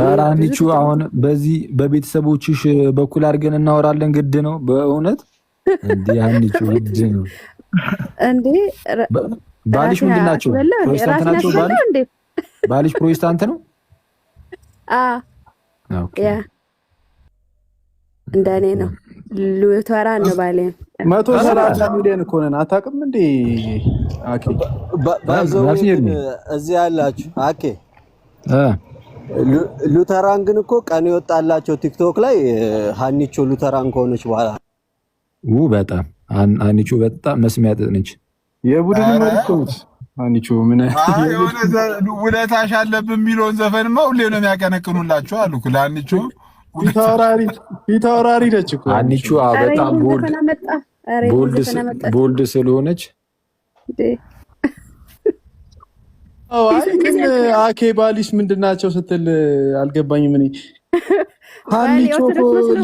አራኒቹ አሁን በዚህ በቤተሰቦችሽ በኩል አድርገን እናወራለን። ግድ ነው በእውነት እንዴ? አንቺ ግድ ነው እንዴ? ባልሽ ምንድን ናቸው? ፕሮቴስታንት ናቸው? ባልሽ ፕሮቴስታንት ነው? ኦኬ ያ እንደኔ ነው። ሉተራ ነው ባሌ 130 ሚሊዮን እኮ ነን። አታውቅም እንዴ? አኬ እዚህ ያላችሁ አኬ ሉተራን ግን እኮ ቀን ይወጣላቸው ቲክቶክ ላይ ሀኒቾ ሉተራን ከሆነች በኋላ በጣም ሀኒቾ በጣም መስሚያ ነች። የቡድን መልኩት ሀኒቾ ምን የሆነ ውለታሽ አለብን የሚለውን ዘፈንማ ሁሌ ነው የሚያቀነቅኑላችሁ አሉ እኮ ለሀኒቾ ፊታውራሪ ነች እኮ ሀኒቾ በጣም ቦልድ ስለሆነች ግን አኬ ባሊሽ ምንድን ናቸው ስትል አልገባኝም። እኔ ሀኒቾ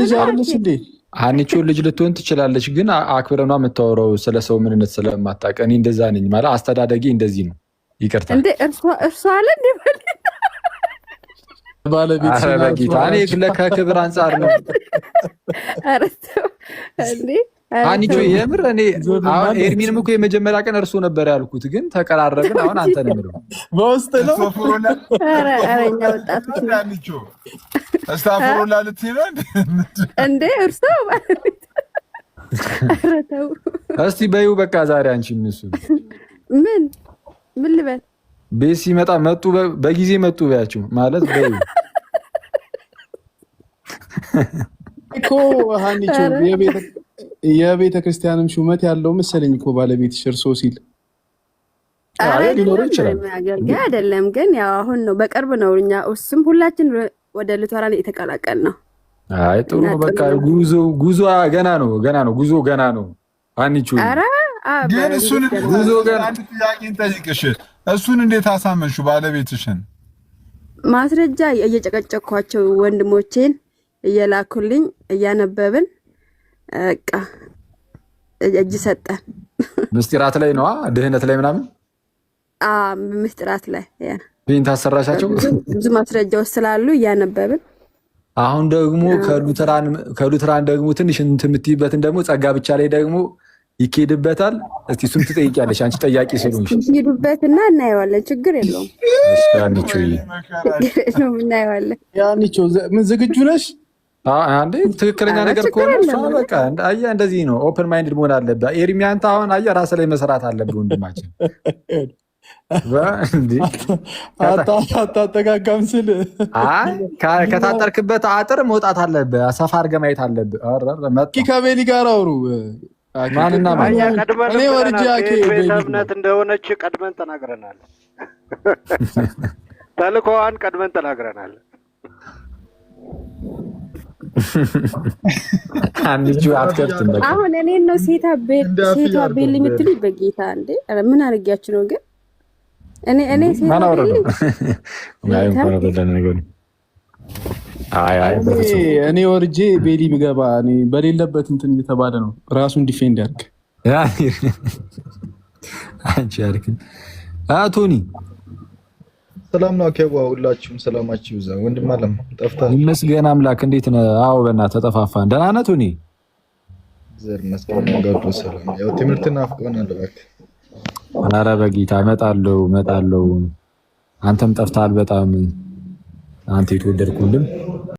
ልጅ አይደለች እንዴ? ሀኒቾ ልጅ ልትሆን ትችላለች፣ ግን አክብረኗ የምታወራው ስለ ሰው ምንነት ስለማታውቅ እኔ እንደዛ ነኝ ማለት አስተዳደጌ እንደዚህ ነው። ይቅርታ እንዴ እርሷ አለ እንዴ ባለቤት በጌታ እኔ ከክብር አንጻር ነው። አረስተው እንዴ አንቺ የምር እኔ አሁን ኤርሚንም እኮ የመጀመሪያ ቀን እርሱ ነበር ያልኩት፣ ግን ተቀራረብን። አሁን አንተ ነው የምለው በውስጥ ነው። እኛ ወጣቶች አስታፍሩላ ልትይ ነው እንዴ? እርሱ እስቲ በይው በቃ ዛሬ አንቺ እሱ ምን ልበል? ቤት ሲመጣ መጡ በጊዜ መጡ በያቸው ማለት በይው እኮ ሀኒቾ የቤተ ክርስቲያንም ሹመት ያለው መሰለኝ እኮ ባለቤትሽ እርሶ ሲል ሊኖረው ይችላል። አገልጋይ አይደለም ግን ያው አሁን ነው በቅርብ ነው። እኛ እሱም ሁላችን ወደ ሉተራን የተቀላቀል ነው። አይ ጥሩ ነው። በቃ ጉዞ ገና ነው ጉዞ ገና ነው። አንቺ ግን እሱን ጉዞ ገና አንድ ጥያቄን ጠይቅሽ። እሱን እንዴት አሳመንሽው ባለቤትሽን? ማስረጃ እየጨቀጨኳቸው ወንድሞቼን እየላኩልኝ እያነበብን በቃ እጅ ሰጠን። ምስጢራት ላይ ነው ድህነት ላይ ምናምን ምስጢራት ላይ ቢን ታሰራሻቸው ብዙ ማስረጃዎች ስላሉ እያነበብን አሁን ደግሞ ከሉተራን ደግሞ ትንሽ እንትን የምትይበትን ደግሞ ጸጋ ብቻ ላይ ደግሞ ይኬድበታል። እስቲ እሱን ትጠይቂያለሽ አንቺ ጠያቂ ስለሆንሽ ይሄዱበትና እናየዋለን። ችግር የለውም። እናየዋለን። ያንቺ ምን ዝግጁ ነሽ? አንዴ ትክክለኛ ነገር ከሆነ በቃ አየህ፣ እንደዚህ ነው። ኦፕን ማይንድድ መሆን አለብህ። ኤርሚያንተ አሁን አየህ ራስህ ላይ መስራት አለብህ ወንድማችን። አታጠጋጋም ስል ከታጠርክበት አጥር መውጣት አለብህ። ሰፋ አድርገህ ማየት አለብህ። ከቤሊ ጋር አውሩ። ማንና እኔ ወርጃ እምነት እንደሆነች ቀድመን ተናግረናል። ተልኮዋን ቀድመን ተናግረናል። አሁን እኔን ነው ሴታ ቤል የምትሉኝ? በጌታ እንዴ ምን አድርጊያችሁ ነው ግን? እኔ ሴታ እኔ ወርጄ ቤሊ ብገባ በሌለበት እንትን እየተባለ ነው። ራሱን ዲፌንድ ያድርግ። አንቺ ያድርግ። ቶኒ ሰላም ነው። አከባ ሁላችሁም ሰላማችሁ ይብዛ። ወንድም አለም ጠፍተሃል። ይመስገን አምላክ። እንዴት ነህ? አዎ በእናትህ ተጠፋፋን። ደህና ነህ ቶኒ? ዘር መስከረም ጋር ሰላም። ያው ትምህርትና አፍቆናል እባክህ። ኧረ በጌታ እመጣለሁ። አንተም ጠፍተሃል በጣም። አንተ የተወደድኩ ወንድም